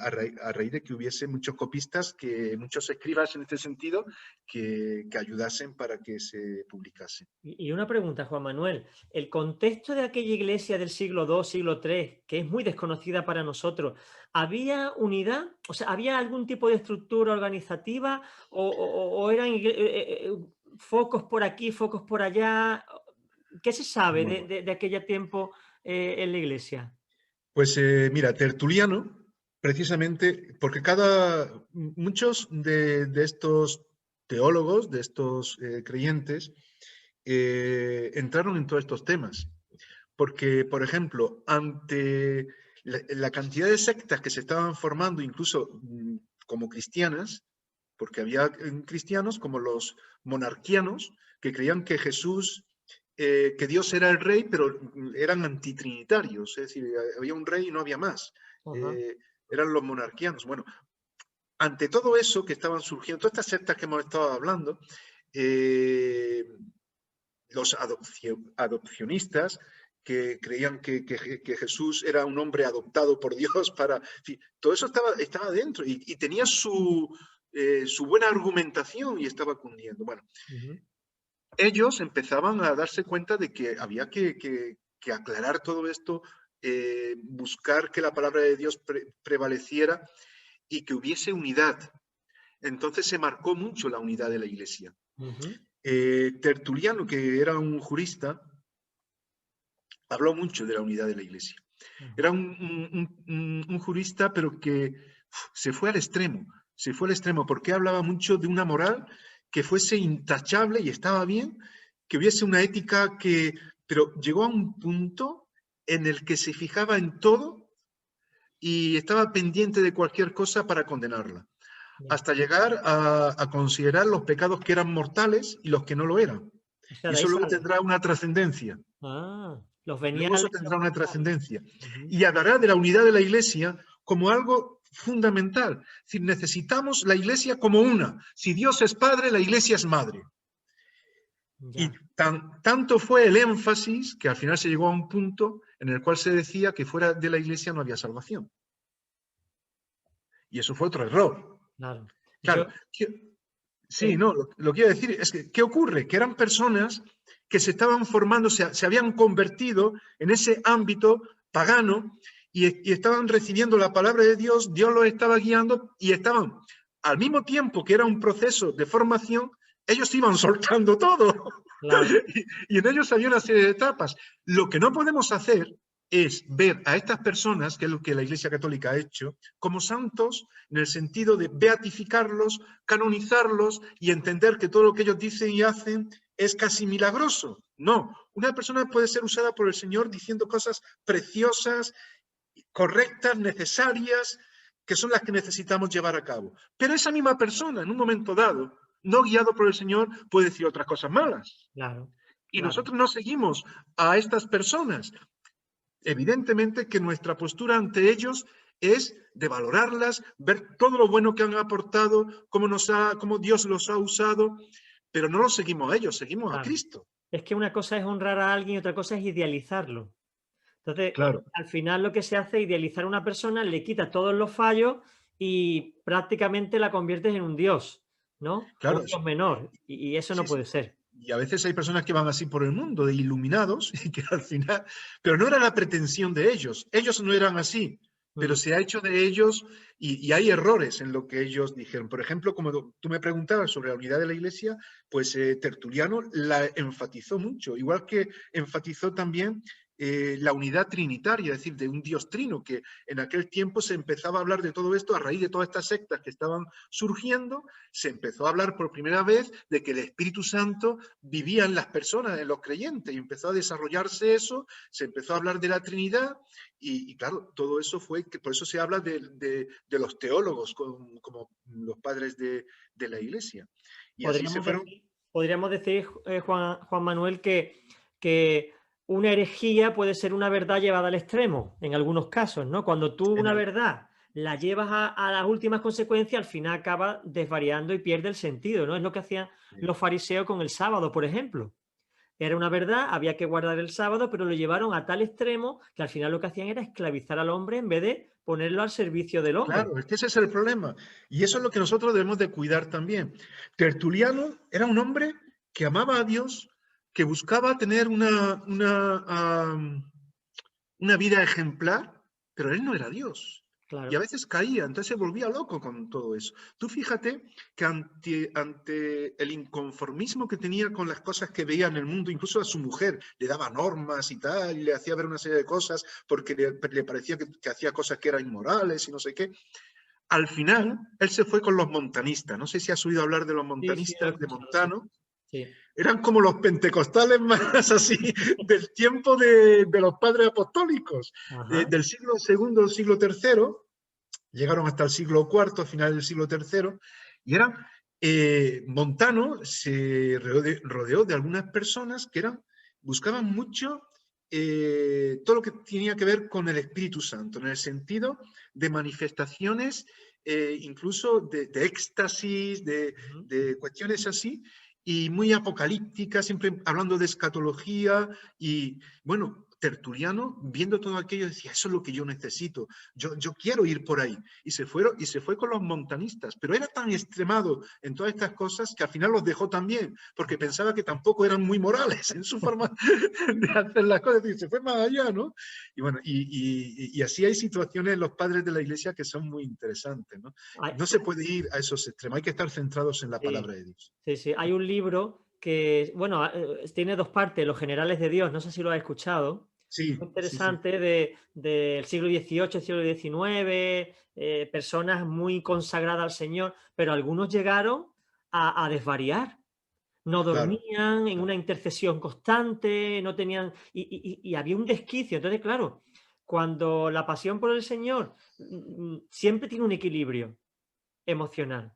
A raíz de que hubiese muchos copistas, muchos escribas en este sentido, que ayudasen para que se publicase. Y una pregunta, Juan Manuel. El contexto de aquella iglesia del siglo II, siglo III, que es muy desconocida para nosotros, ¿había unidad? O sea, ¿había algún tipo de estructura organizativa o eran focos por aquí, focos por allá? ¿Qué se sabe de aquel tiempo en la iglesia? Pues mira, Tertuliano, precisamente, porque muchos de estos teólogos, de estos creyentes, entraron en todos estos temas. Porque, por ejemplo, ante la cantidad de sectas que se estaban formando, incluso como cristianas, porque había cristianos como los monarquianos, que creían que Jesús, que Dios era el rey, pero eran antitrinitarios, es decir, había un rey y no había más. Eran los monarquianos. Bueno, ante todo eso que estaban surgiendo, todas estas sectas que hemos estado hablando, los adopcionistas, que creían que Jesús era un hombre adoptado por Dios para... Todo eso estaba dentro y tenía su buena argumentación y estaba cundiendo. Bueno, ellos empezaban a darse cuenta de que había que aclarar todo esto, buscar que la palabra de Dios prevaleciera y que hubiese unidad. Entonces se marcó mucho la unidad de la Iglesia. Tertuliano, que era un jurista, habló mucho de la unidad de la Iglesia. Era un jurista, pero que se fue al extremo, porque hablaba mucho de una moral que fuese intachable y estaba bien, que hubiese una ética pero llegó a un punto en el que se fijaba en todo y estaba pendiente de cualquier cosa para condenarla, hasta llegar a considerar los pecados que eran mortales y los que no lo eran. Y eso luego tendrá una trascendencia. Los luego eso tendrá una trascendencia. Y hablará de la unidad de la Iglesia como algo fundamental. Es decir, necesitamos la Iglesia como una. Si Dios es padre, la Iglesia es madre. Y Ya, tanto fue el énfasis que al final se llegó a un punto en el cual se decía que fuera de la Iglesia no había salvación. Y eso fue otro error. claro. Claro, Yo, sí, eh, no, lo que quiero decir es que, ¿qué ocurre? Que eran personas que se estaban formando, se habían convertido en ese ámbito pagano y estaban recibiendo la palabra de Dios, Dios los estaba guiando y estaban, al mismo tiempo que era un proceso de formación, ellos iban soltando todo. claro, Y en ellos había una serie de etapas. Lo que no podemos hacer es ver a estas personas, que es lo que la Iglesia Católica ha hecho, como santos en el sentido de beatificarlos, canonizarlos y entender que todo lo que ellos dicen y hacen es casi milagroso. No, una persona puede ser usada por el Señor diciendo cosas preciosas, correctas, necesarias, que son las que necesitamos llevar a cabo. Pero esa misma persona, en un momento dado, no guiado por el Señor, puede decir otras cosas malas. claro, Y claro. nosotros no seguimos a estas personas. Evidentemente que nuestra postura ante ellos es de valorarlas, ver todo lo bueno que han aportado, cómo Dios los ha usado, pero no los seguimos a ellos, seguimos a Claro. Cristo. Es que una cosa es honrar a alguien y otra cosa es idealizarlo. Entonces, Claro, al final lo que se hace es idealizar a una persona, le quitas todos los fallos y prácticamente la conviertes en un dios, ¿no? O un claro, dios menor. Y eso no sí, puede sí. ser. Y a veces hay personas que van así por el mundo, de iluminados, y que al final, pero no era la pretensión de ellos no eran así, pero Mm, se ha hecho de ellos y hay errores en lo que ellos dijeron. Por ejemplo, como tú me preguntabas sobre la unidad de la Iglesia, pues Tertuliano la enfatizó mucho, igual que enfatizó también la unidad trinitaria, es decir, de un Dios trino, que en aquel tiempo se empezaba a hablar de todo esto a raíz de todas estas sectas que estaban surgiendo, se empezó a hablar por primera vez de que el Espíritu Santo vivía en las personas, en los creyentes, y empezó a desarrollarse eso, se empezó a hablar de la Trinidad, y claro, todo eso fue, que por eso se habla de los teólogos como los padres de la Iglesia. Y así se Podríamos fueron. decir, podríamos decir, Juan Manuel, que una herejía puede ser una verdad llevada al extremo, en algunos casos, ¿no? Cuando tú En una el- verdad la llevas a las últimas consecuencias, al final acaba desvariando y pierde el sentido, ¿no? Es lo que hacían los fariseos con el sábado, por ejemplo. Era una verdad, había que guardar el sábado, pero lo llevaron a tal extremo que al final lo que hacían era esclavizar al hombre en vez de ponerlo al servicio del hombre. Claro, es que ese es el problema. Y eso es lo que nosotros debemos de cuidar también. Tertuliano era un hombre que amaba a Dios, que buscaba tener una vida ejemplar, pero él no era Dios. Y a Claro. veces caía, entonces se volvía loco con todo eso. Tú fíjate que ante el inconformismo que tenía con las cosas que veía en el mundo, incluso a su mujer le daba normas y tal, y le hacía ver una serie de cosas porque le parecía que hacía cosas que eran inmorales y no sé qué. Al final, él se fue con los montanistas. No sé si has oído hablar de los Sí, sí, lo he montanistas de escuchado, sí. Montano. Sí. Eran como los pentecostales más así del tiempo de los padres apostólicos, Ajá. del siglo segundo, siglo tercero, llegaron hasta el siglo cuarto, final del siglo tercero, y eran, Montano se rodeó de algunas personas que buscaban mucho todo lo que tenía que ver con el Espíritu Santo, en el sentido de manifestaciones, incluso de éxtasis, Ujú. de cuestiones así, y muy apocalípticas, siempre hablando de escatología, y bueno, Tertuliano, viendo todo aquello, decía, eso es lo que yo necesito, yo quiero ir por ahí. Y se fue con los montanistas, pero era tan extremado en todas estas cosas que al final los dejó también, porque pensaba que tampoco eran muy morales en su forma de hacer las cosas, y se fue más allá, ¿no? Y bueno, y así hay situaciones en los padres de la iglesia que son muy interesantes, ¿no? Hay, No se puede ir a esos extremos, hay que estar centrados en la sí, palabra de Dios. sí, sí. Hay un libro que, bueno, tiene dos partes, Los Generales de Dios, no sé si lo has escuchado. Muy Sí, sí, sí, interesante del siglo XVIII, siglo XIX, personas muy consagradas al Señor, pero algunos llegaron a desvariar. No claro, dormían en claro. una intercesión constante, no tenían. Y había un desquicio. Entonces, claro, cuando la pasión por el Señor siempre tiene un equilibrio emocional.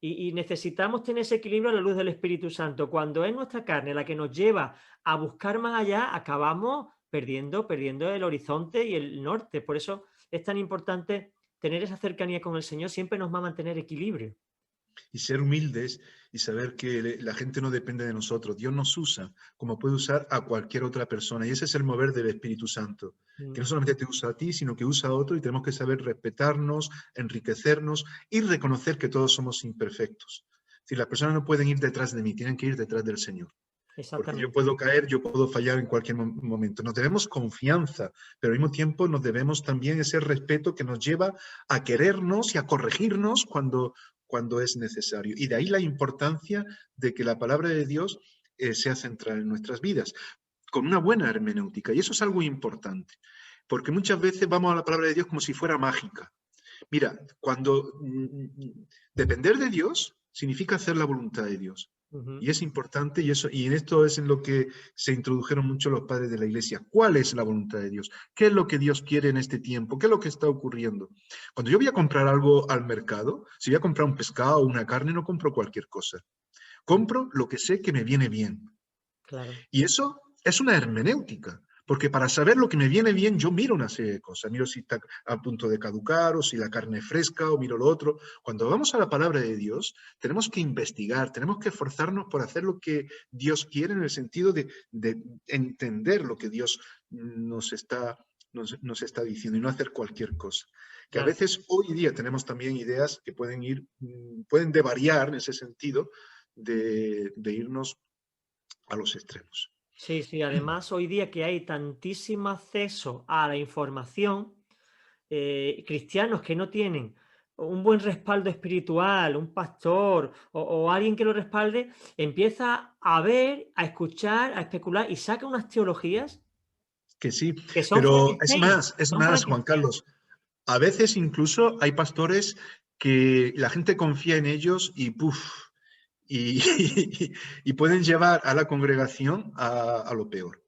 Y necesitamos tener ese equilibrio a la luz del Espíritu Santo. Cuando es nuestra carne la que nos lleva a buscar más allá, acabamos perdiendo el horizonte y el norte. Por eso es tan importante tener esa cercanía con el Señor siempre nos va a mantener equilibrio. Y ser humildes y saber que la gente no depende de nosotros. Dios nos usa como puede usar a cualquier otra persona. Y ese es el mover del Espíritu Santo, que no solamente te usa a ti, sino que usa a otro y tenemos que saber respetarnos, enriquecernos y reconocer que todos somos imperfectos. Si las personas no pueden ir detrás de mí, tienen que ir detrás del Señor. Porque yo Exactamente. puedo caer, yo puedo fallar en cualquier momento. Nos debemos confianza, pero al mismo tiempo nos debemos también ese respeto que nos lleva a querernos y a corregirnos cuando es necesario. Y de ahí la importancia de que la palabra de Dios sea central en nuestras vidas, con una buena hermenéutica. Y eso es algo importante, porque muchas veces vamos a la palabra de Dios como si fuera mágica. Mira, cuando depender de Dios significa hacer la voluntad de Dios. Ujú. Y es importante, y en esto es en lo que se introdujeron mucho los padres de la iglesia. ¿Cuál es la voluntad de Dios? ¿Qué es lo que Dios quiere en este tiempo? ¿Qué es lo que está ocurriendo? Cuando yo voy a comprar algo al mercado, si voy a comprar un pescado o una carne, no compro cualquier cosa. Compro lo que sé que me viene bien. Claro. Y eso es una hermenéutica, porque para saber lo que me viene bien, yo miro una serie de cosas. Miro si está a punto de caducar, o si la carne es fresca, o miro lo otro. Cuando vamos a la palabra de Dios, tenemos que investigar, tenemos que esforzarnos por hacer lo que Dios quiere en el sentido de entender lo que Dios nos está diciendo y no hacer cualquier cosa. Que a Claro. veces hoy día tenemos también ideas que pueden devariar en ese sentido de irnos a los extremos. Sí, sí. Además, hoy día que hay tantísimo acceso a la información, cristianos que no tienen un buen respaldo espiritual, un pastor o alguien que lo respalde, empieza a ver, a escuchar, a especular y saca unas teologías Que sí, que son pero Frankenstein. es Son más, Juan Frankenstein. Carlos, a veces incluso hay pastores que la gente confía en ellos y ¡puf! Y, y pueden llevar a la congregación a lo peor.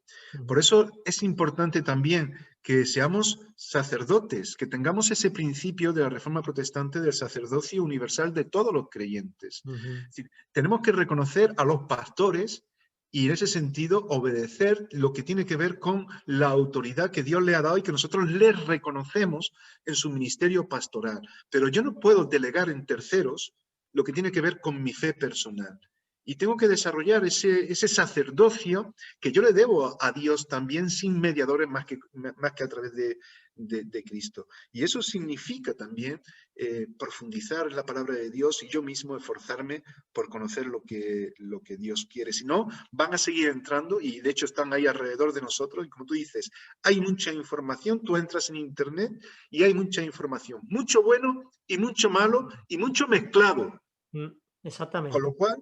Por Ujú, eso es importante también que seamos sacerdotes, que tengamos ese principio de la Reforma Protestante del sacerdocio universal de todos los creyentes. ujú. Es decir, tenemos que reconocer a los pastores y en ese sentido obedecer lo que tiene que ver con la autoridad que Dios le ha dado y que nosotros les reconocemos en su ministerio pastoral. Pero yo no puedo delegar en terceros lo que tiene que ver con mi fe personal. Y tengo que desarrollar ese sacerdocio que yo le debo a Dios también sin mediadores más que a través de Cristo. Y eso significa también profundizar en la palabra de Dios y yo mismo esforzarme por conocer lo que Dios quiere. Si no, van a seguir entrando y de hecho están ahí alrededor de nosotros. Y como tú dices, hay mucha información, tú entras en Internet y hay mucha información, mucho bueno y mucho malo y mucho mezclado. Mm, Con exactamente. lo cual,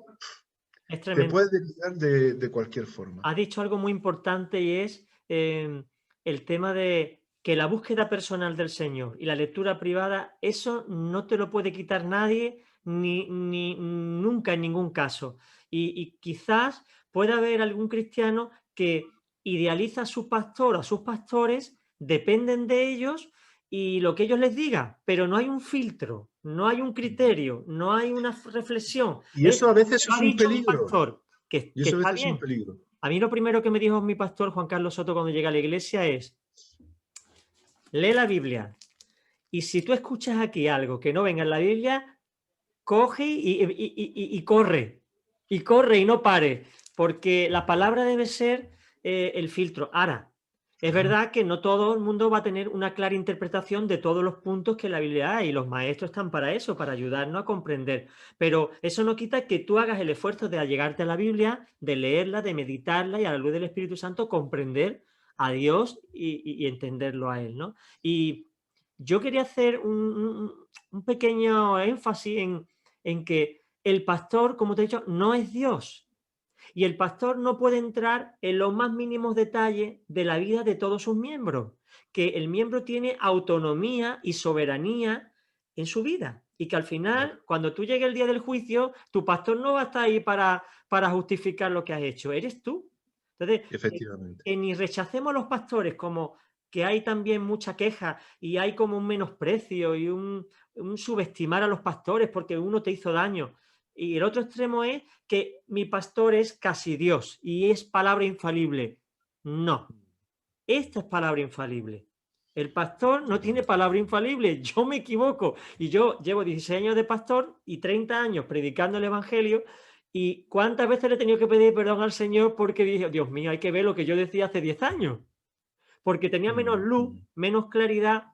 Es te tremendo. puedes desviar de cualquier forma. Has dicho algo muy importante y es el tema de que la búsqueda personal del Señor y la lectura privada, eso no te lo puede quitar nadie, ni nunca en ningún caso. Y quizás pueda haber algún cristiano que idealiza a su pastor o a sus pastores, dependen de ellos y lo que ellos les digan, pero no hay un filtro, no hay un criterio, no hay una reflexión. Y Es, eso a veces lo ha es un dicho mi peligro. pastor, Y que eso a está veces es un bien. peligro. A mí lo primero que me dijo mi pastor Juan Carlos Soto cuando llegué a la iglesia es, lee la Biblia y si tú escuchas aquí algo que no venga en la Biblia, coge y corre y no pare, porque la palabra debe ser el filtro. Ahora, es Claro. verdad que no todo el mundo va a tener una clara interpretación de todos los puntos que en la Biblia hay, y los maestros están para eso, para ayudarnos a comprender, pero eso no quita que tú hagas el esfuerzo de allegarte a la Biblia, de leerla, de meditarla y a la luz del Espíritu Santo comprender a Dios y entenderlo a Él, ¿no? Y yo quería hacer un pequeño énfasis en que el pastor, como te he dicho, no es Dios. Y el pastor no puede entrar en los más mínimos detalles de la vida de todos sus miembros, que el miembro tiene autonomía y soberanía en su vida. Y que al Claro. final, cuando tú llegue el día del juicio, tu pastor no va a estar ahí para justificar lo que has hecho, eres tú. Entonces, Efectivamente. que ni rechacemos a los pastores como que hay también mucha queja y hay como un menosprecio y un subestimar a los pastores porque uno te hizo daño. Y el otro extremo es que mi pastor es casi Dios y es palabra infalible. No, esta es palabra infalible. El pastor no tiene palabra infalible, yo me equivoco. Y yo llevo 16 años de pastor y 30 años predicando el Evangelio. ¿Y cuántas veces le he tenido que pedir perdón al Señor porque dije, Dios mío, hay que ver lo que yo decía hace 10 años? Porque tenía menos Mm, luz, mm, menos claridad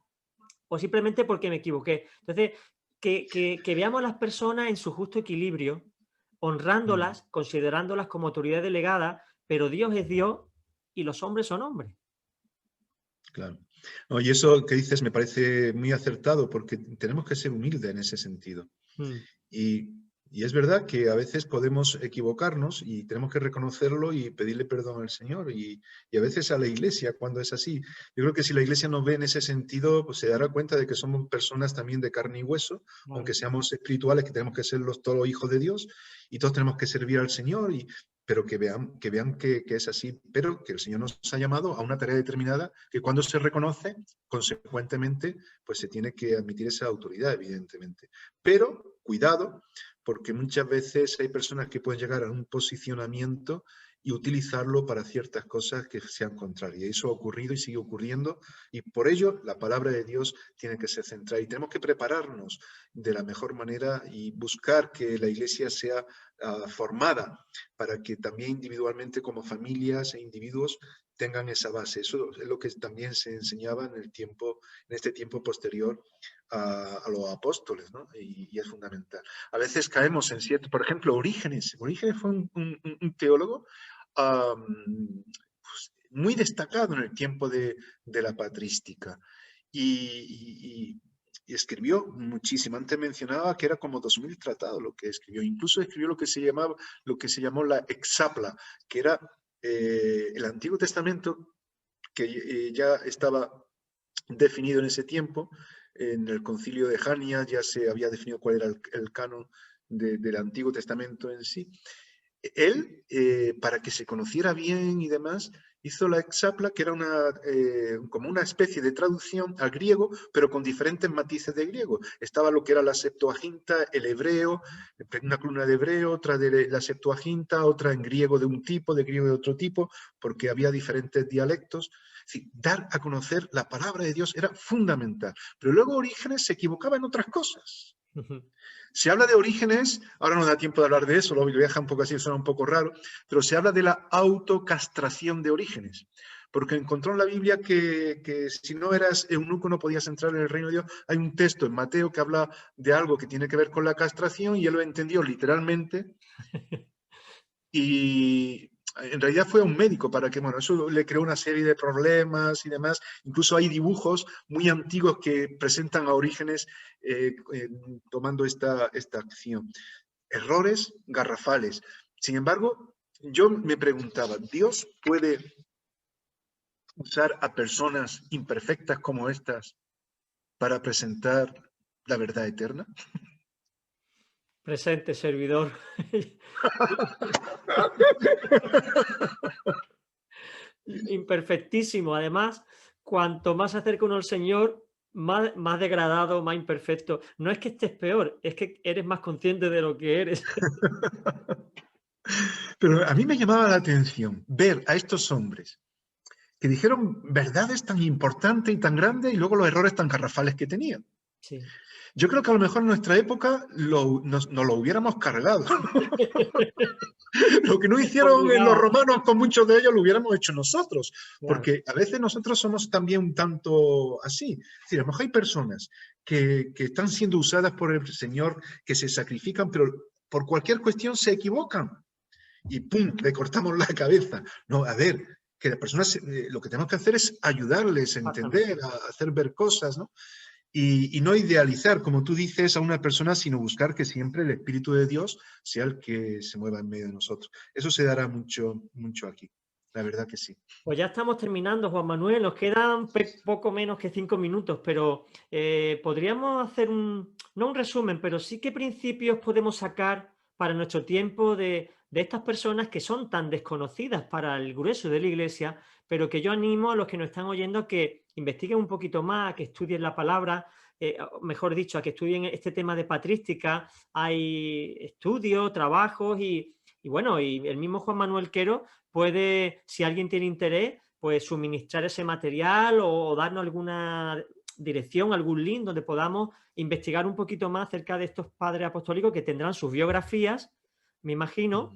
o simplemente porque me equivoqué. Entonces, que veamos a las personas en su justo equilibrio, mm, honrándolas, considerándolas como autoridad delegada, pero Dios es Dios y los hombres son hombres. claro. No, y eso que dices me parece muy acertado porque tenemos que ser humildes en ese sentido. Mm. Y, y es verdad que a veces podemos equivocarnos y tenemos que reconocerlo y pedirle perdón al Señor. Y a veces a la iglesia cuando es así. Yo creo que si la iglesia nos ve en ese sentido, pues se dará cuenta de que somos personas también de carne y hueso, Claro. aunque seamos espirituales, que tenemos que ser todos los hijos de Dios y todos tenemos que servir al Señor. Pero que es así, pero que el Señor nos ha llamado a una tarea determinada que cuando se reconoce, consecuentemente, pues se tiene que admitir esa autoridad, evidentemente. Pero cuidado, porque muchas veces hay personas que pueden llegar a un posicionamiento y utilizarlo para ciertas cosas que sean contrarias. Y eso ha ocurrido y sigue ocurriendo, y por ello la palabra de Dios tiene que ser central. Y tenemos que prepararnos de la mejor manera y buscar que la iglesia sea formada para que también individualmente como familias e individuos tengan esa base. Eso es lo que también se enseñaba en este tiempo posterior a los apóstoles, ¿no? Y es fundamental. A veces caemos en cierto, por ejemplo, Orígenes. Orígenes fue un teólogo pues, muy destacado en el tiempo de la patrística y escribió muchísimo. Antes mencionaba que era como 2000 tratados lo que escribió. Incluso escribió lo que se llamó la Exapla, que era el Antiguo Testamento que ya estaba definido en ese tiempo. En el concilio de Jania ya se había definido cuál era el canon del Antiguo Testamento en sí. Él, para que se conociera bien y demás, hizo la Exapla, que era como una especie de traducción al griego, pero con diferentes matices de griego. Estaba lo que era la Septuaginta, el hebreo, una columna de hebreo, otra de la Septuaginta, otra en griego de un tipo, de griego de otro tipo, porque había diferentes dialectos. Es decir, dar a conocer la palabra de Dios era fundamental. Pero luego Orígenes se equivocaba en otras cosas. Se habla de Orígenes, ahora no da tiempo de hablar de eso, lo deja un poco así, suena un poco raro, pero se habla de la autocastración de Orígenes, porque encontró en la Biblia que si no eras eunuco no podías entrar en el reino de Dios. Hay un texto en Mateo que habla de algo que tiene que ver con la castración y él lo entendió literalmente y en realidad fue a un médico para que, bueno, eso le creó una serie de problemas y demás. Incluso hay dibujos muy antiguos que presentan a Orígenes tomando esta acción. Errores garrafales. Sin embargo, yo me preguntaba, ¿Dios puede usar a personas imperfectas como estas para presentar la verdad eterna? Presente, servidor. Imperfectísimo. Además, cuanto más se acerca uno al Señor, más degradado, más imperfecto. No es que estés peor, es que eres más consciente de lo que eres. Pero a mí me llamaba la atención ver a estos hombres que dijeron verdades tan importantes y tan grandes y luego los errores tan garrafales que tenían. Sí. Yo creo que a lo mejor en nuestra época nos lo hubiéramos cargado. Lo que no hicieron los Obligado. romanos con muchos de ellos lo hubiéramos hecho nosotros, Claro. porque a veces nosotros somos también un tanto así. Es decir, a lo mejor hay personas que están siendo usadas por el Señor, que se sacrifican, pero por cualquier cuestión se equivocan y ¡pum!, le cortamos la cabeza. No, a ver, que las personas, lo que tenemos que hacer es ayudarles a Exactamente. entender, a hacer ver cosas, ¿no? Y no idealizar, como tú dices, a una persona, sino buscar que siempre el Espíritu de Dios sea el que se mueva en medio de nosotros. Eso se dará mucho, mucho aquí. La verdad que sí. Pues ya estamos terminando, Juan Manuel. Nos quedan poco menos que 5 minutos, pero podríamos hacer no un resumen, pero sí qué principios podemos sacar para nuestro tiempo de estas personas que son tan desconocidas para el grueso de la Iglesia, pero que yo animo a los que nos están oyendo a que investiguen un poquito más, a que estudien la palabra, mejor dicho, a que estudien este tema de patrística. Hay estudios, trabajos y bueno, y el mismo Juan Manuel Quero puede, si alguien tiene interés, pues suministrar ese material o darnos alguna dirección, algún link donde podamos investigar un poquito más acerca de estos padres apostólicos que tendrán sus biografías, me imagino,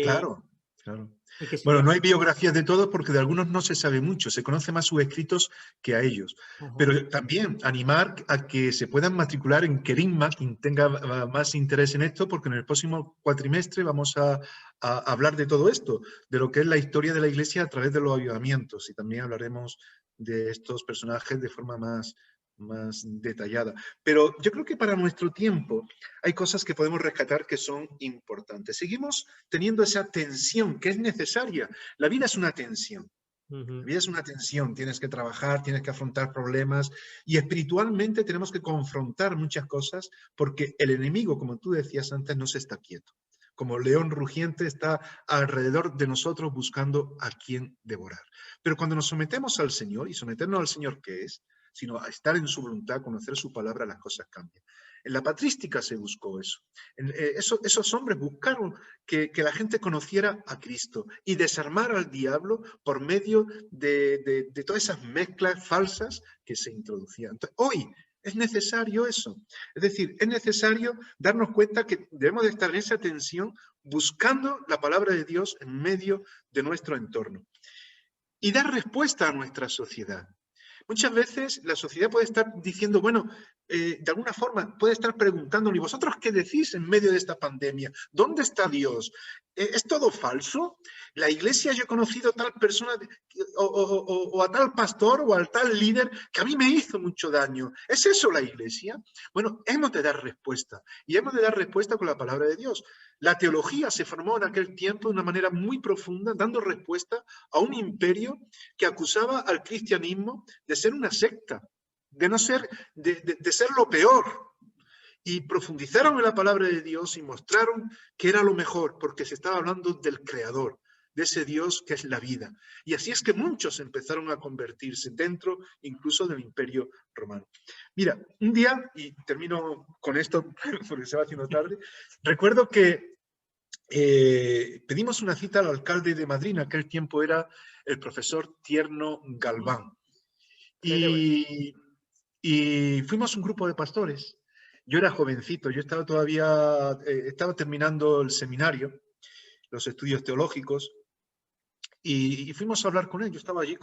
Claro, claro. y que sin Bueno, duda... no hay biografías de todos porque de algunos no se sabe mucho, se conoce más sus escritos que a ellos. Ajá. Pero también animar a que se puedan matricular en Querigma, quien tenga más interés en esto, porque en el próximo cuatrimestre vamos a hablar de todo esto, de lo que es la historia de la Iglesia a través de los avivamientos, y también hablaremos de estos personajes de forma más detallada. Pero yo creo que para nuestro tiempo hay cosas que podemos rescatar que son importantes. Seguimos teniendo esa tensión que es necesaria. La vida es una tensión. La vida es una tensión. Tienes que trabajar, tienes que afrontar problemas y espiritualmente tenemos que confrontar muchas cosas porque el enemigo, como tú decías antes, no se está quieto. Como león rugiente está alrededor de nosotros buscando a quien devorar. Pero cuando nos sometemos al Señor, y someternos al Señor, ¿qué es? Sino a estar en su voluntad, conocer su palabra, las cosas cambian. En la patrística se buscó eso. Esos hombres buscaron que la gente conociera a Cristo y desarmar al diablo por medio de todas esas mezclas falsas que se introducían. Entonces, hoy es necesario eso. Es decir, es necesario darnos cuenta que debemos de estar en esa tensión buscando la palabra de Dios en medio de nuestro entorno y dar respuesta a nuestra sociedad. Muchas veces la sociedad puede estar diciendo, bueno, de alguna forma puede estar preguntando, ¿y vosotros qué decís en medio de esta pandemia? ¿Dónde está Dios? ¿Es todo falso? La iglesia, yo he conocido a tal persona o a tal pastor o al tal líder que a mí me hizo mucho daño. ¿Es eso la iglesia? Bueno, hemos de dar respuesta y hemos de dar respuesta con la palabra de Dios. La teología se formó en aquel tiempo de una manera muy profunda, dando respuesta a un imperio que acusaba al cristianismo de ser una secta, de no ser, de ser lo peor. Y profundizaron en la palabra de Dios y mostraron que era lo mejor, porque se estaba hablando del Creador, de ese Dios que es la vida. Y así es que muchos empezaron a convertirse dentro incluso del Imperio Romano. Mira, un día, y termino con esto porque se va haciendo tarde, recuerdo que pedimos una cita al alcalde de Madrid, en aquel tiempo era el profesor Tierno Galván. Y fuimos un grupo de pastores. Yo era jovencito, yo estaba todavía, estaba terminando el seminario, los estudios teológicos, y fuimos a hablar con él. Yo estaba allí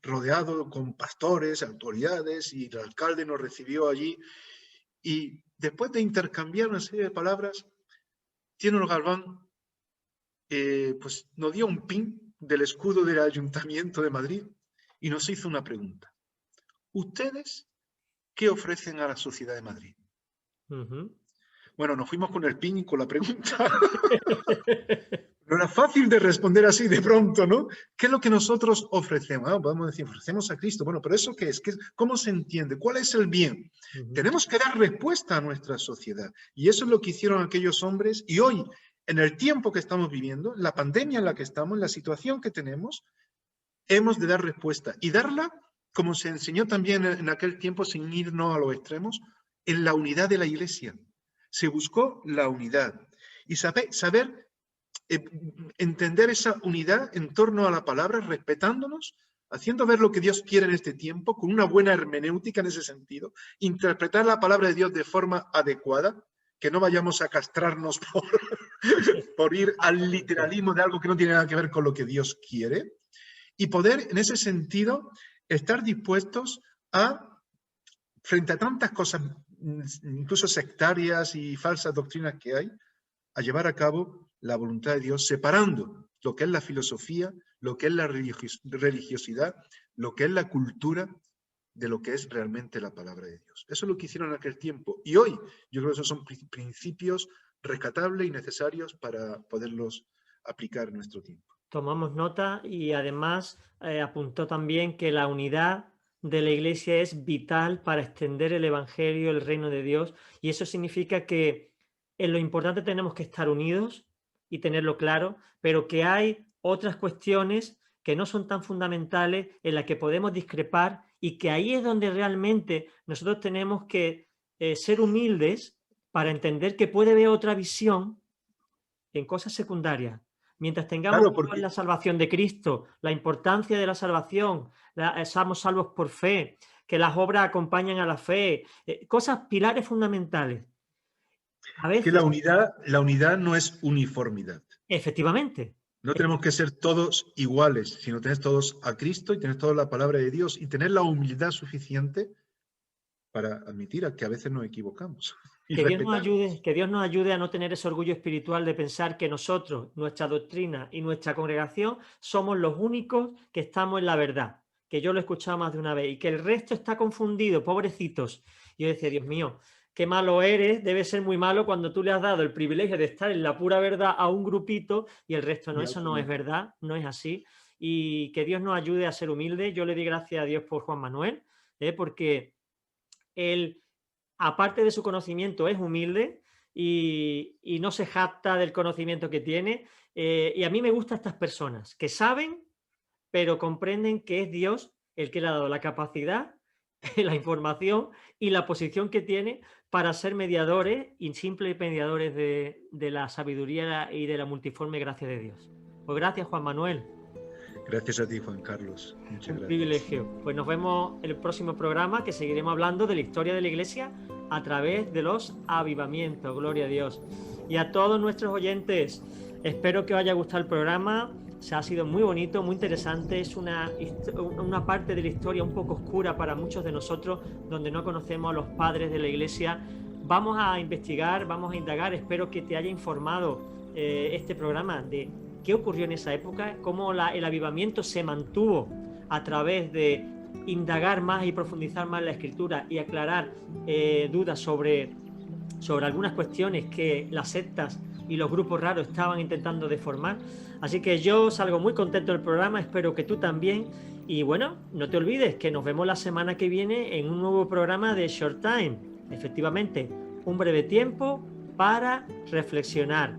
rodeado con pastores, autoridades, y el alcalde nos recibió allí. Y después de intercambiar una serie de palabras, Tierno Galván pues nos dio un pin del escudo del Ayuntamiento de Madrid y nos hizo una pregunta. ¿Ustedes qué ofrecen a la sociedad de Madrid? Bueno, nos fuimos con el pin y con la pregunta. No era fácil de responder así de pronto, ¿no? ¿Qué es lo que nosotros ofrecemos? Podemos decir, ofrecemos a Cristo. Bueno, pero ¿eso qué es? ¿Cómo se entiende? ¿Cuál es el bien? Tenemos que dar respuesta a nuestra sociedad. Y eso es lo que hicieron aquellos hombres. Y hoy, en el tiempo que estamos viviendo, la pandemia en la que estamos, la situación que tenemos, hemos de dar respuesta. Y darla, como se enseñó también en aquel tiempo, sin irnos a los extremos, en la unidad de la Iglesia. Se buscó la unidad. Y saber entender esa unidad en torno a la palabra, respetándonos, haciendo ver lo que Dios quiere en este tiempo, con una buena hermenéutica en ese sentido, interpretar la palabra de Dios de forma adecuada, que no vayamos a castrarnos por ir al literalismo de algo que no tiene nada que ver con lo que Dios quiere, y poder, en ese sentido, estar dispuestos a, frente a tantas cosas, incluso sectarias y falsas doctrinas que hay, a llevar a cabo la voluntad de Dios, separando lo que es la filosofía, lo que es la religiosidad, lo que es la cultura, de lo que es realmente la palabra de Dios. Eso es lo que hicieron en aquel tiempo. Y hoy yo creo que esos son principios rescatables y necesarios para poderlos aplicar en nuestro tiempo. Tomamos nota y además apuntó también que la unidad de la Iglesia es vital para extender el Evangelio, el reino de Dios, y eso significa que en lo importante tenemos que estar unidos y tenerlo claro, pero que hay otras cuestiones que no son tan fundamentales en las que podemos discrepar y que ahí es donde realmente nosotros tenemos que ser humildes para entender que puede haber otra visión en cosas secundarias. Mientras tengamos Claro, claro porque, la salvación de Cristo, la importancia de la salvación, somos salvos por fe, que las obras acompañan a la fe, cosas, pilares fundamentales. A que veces, la unidad no es uniformidad. efectivamente, No tenemos que ser todos iguales, sino tener todos a Cristo y tener toda la palabra de Dios y tener la humildad suficiente para admitir a que a veces nos equivocamos y respetarnos. Que Dios nos ayude a no tener ese orgullo espiritual de pensar que nosotros, nuestra doctrina y nuestra congregación somos los únicos que estamos en la verdad, que yo lo he escuchado más de una vez y que el resto está confundido, pobrecitos. Y yo decía, Dios mío, qué malo eres, debe ser muy malo cuando tú le has dado el privilegio de estar en la pura verdad a un grupito y el resto no, Y a eso otro no es no. verdad, no es así. Y que Dios nos ayude a ser humildes. Yo le di gracias a Dios por Juan Manuel, porque él, aparte de su conocimiento, es humilde y no se jacta del conocimiento que tiene. Y a mí me gustan estas personas que saben, pero comprenden que es Dios el que le ha dado la capacidad, la información y la posición que tiene para ser mediadores y simples mediadores de la sabiduría y de la multiforme gracia de Dios. Pues gracias, Juan Manuel. Gracias a ti, Juan Carlos. Muchas Un gracias. privilegio. Pues nos vemos en el próximo programa, que seguiremos hablando de la historia de la Iglesia a través de los avivamientos. Gloria a Dios. Y a todos nuestros oyentes, espero que os haya gustado el programa. Se ha sido muy bonito, muy interesante. Es una parte de la historia un poco oscura para muchos de nosotros, donde no conocemos a los padres de la Iglesia. Vamos a investigar, vamos a indagar. Espero que te haya informado este programa de qué ocurrió en esa época, cómo el avivamiento se mantuvo a través de indagar más y profundizar más en la escritura y aclarar dudas sobre algunas cuestiones que las sectas y los grupos raros estaban intentando deformar. Así que yo salgo muy contento del programa, espero que tú también. Y bueno, no te olvides que nos vemos la semana que viene en un nuevo programa de Short Time. Efectivamente, un breve tiempo para reflexionar.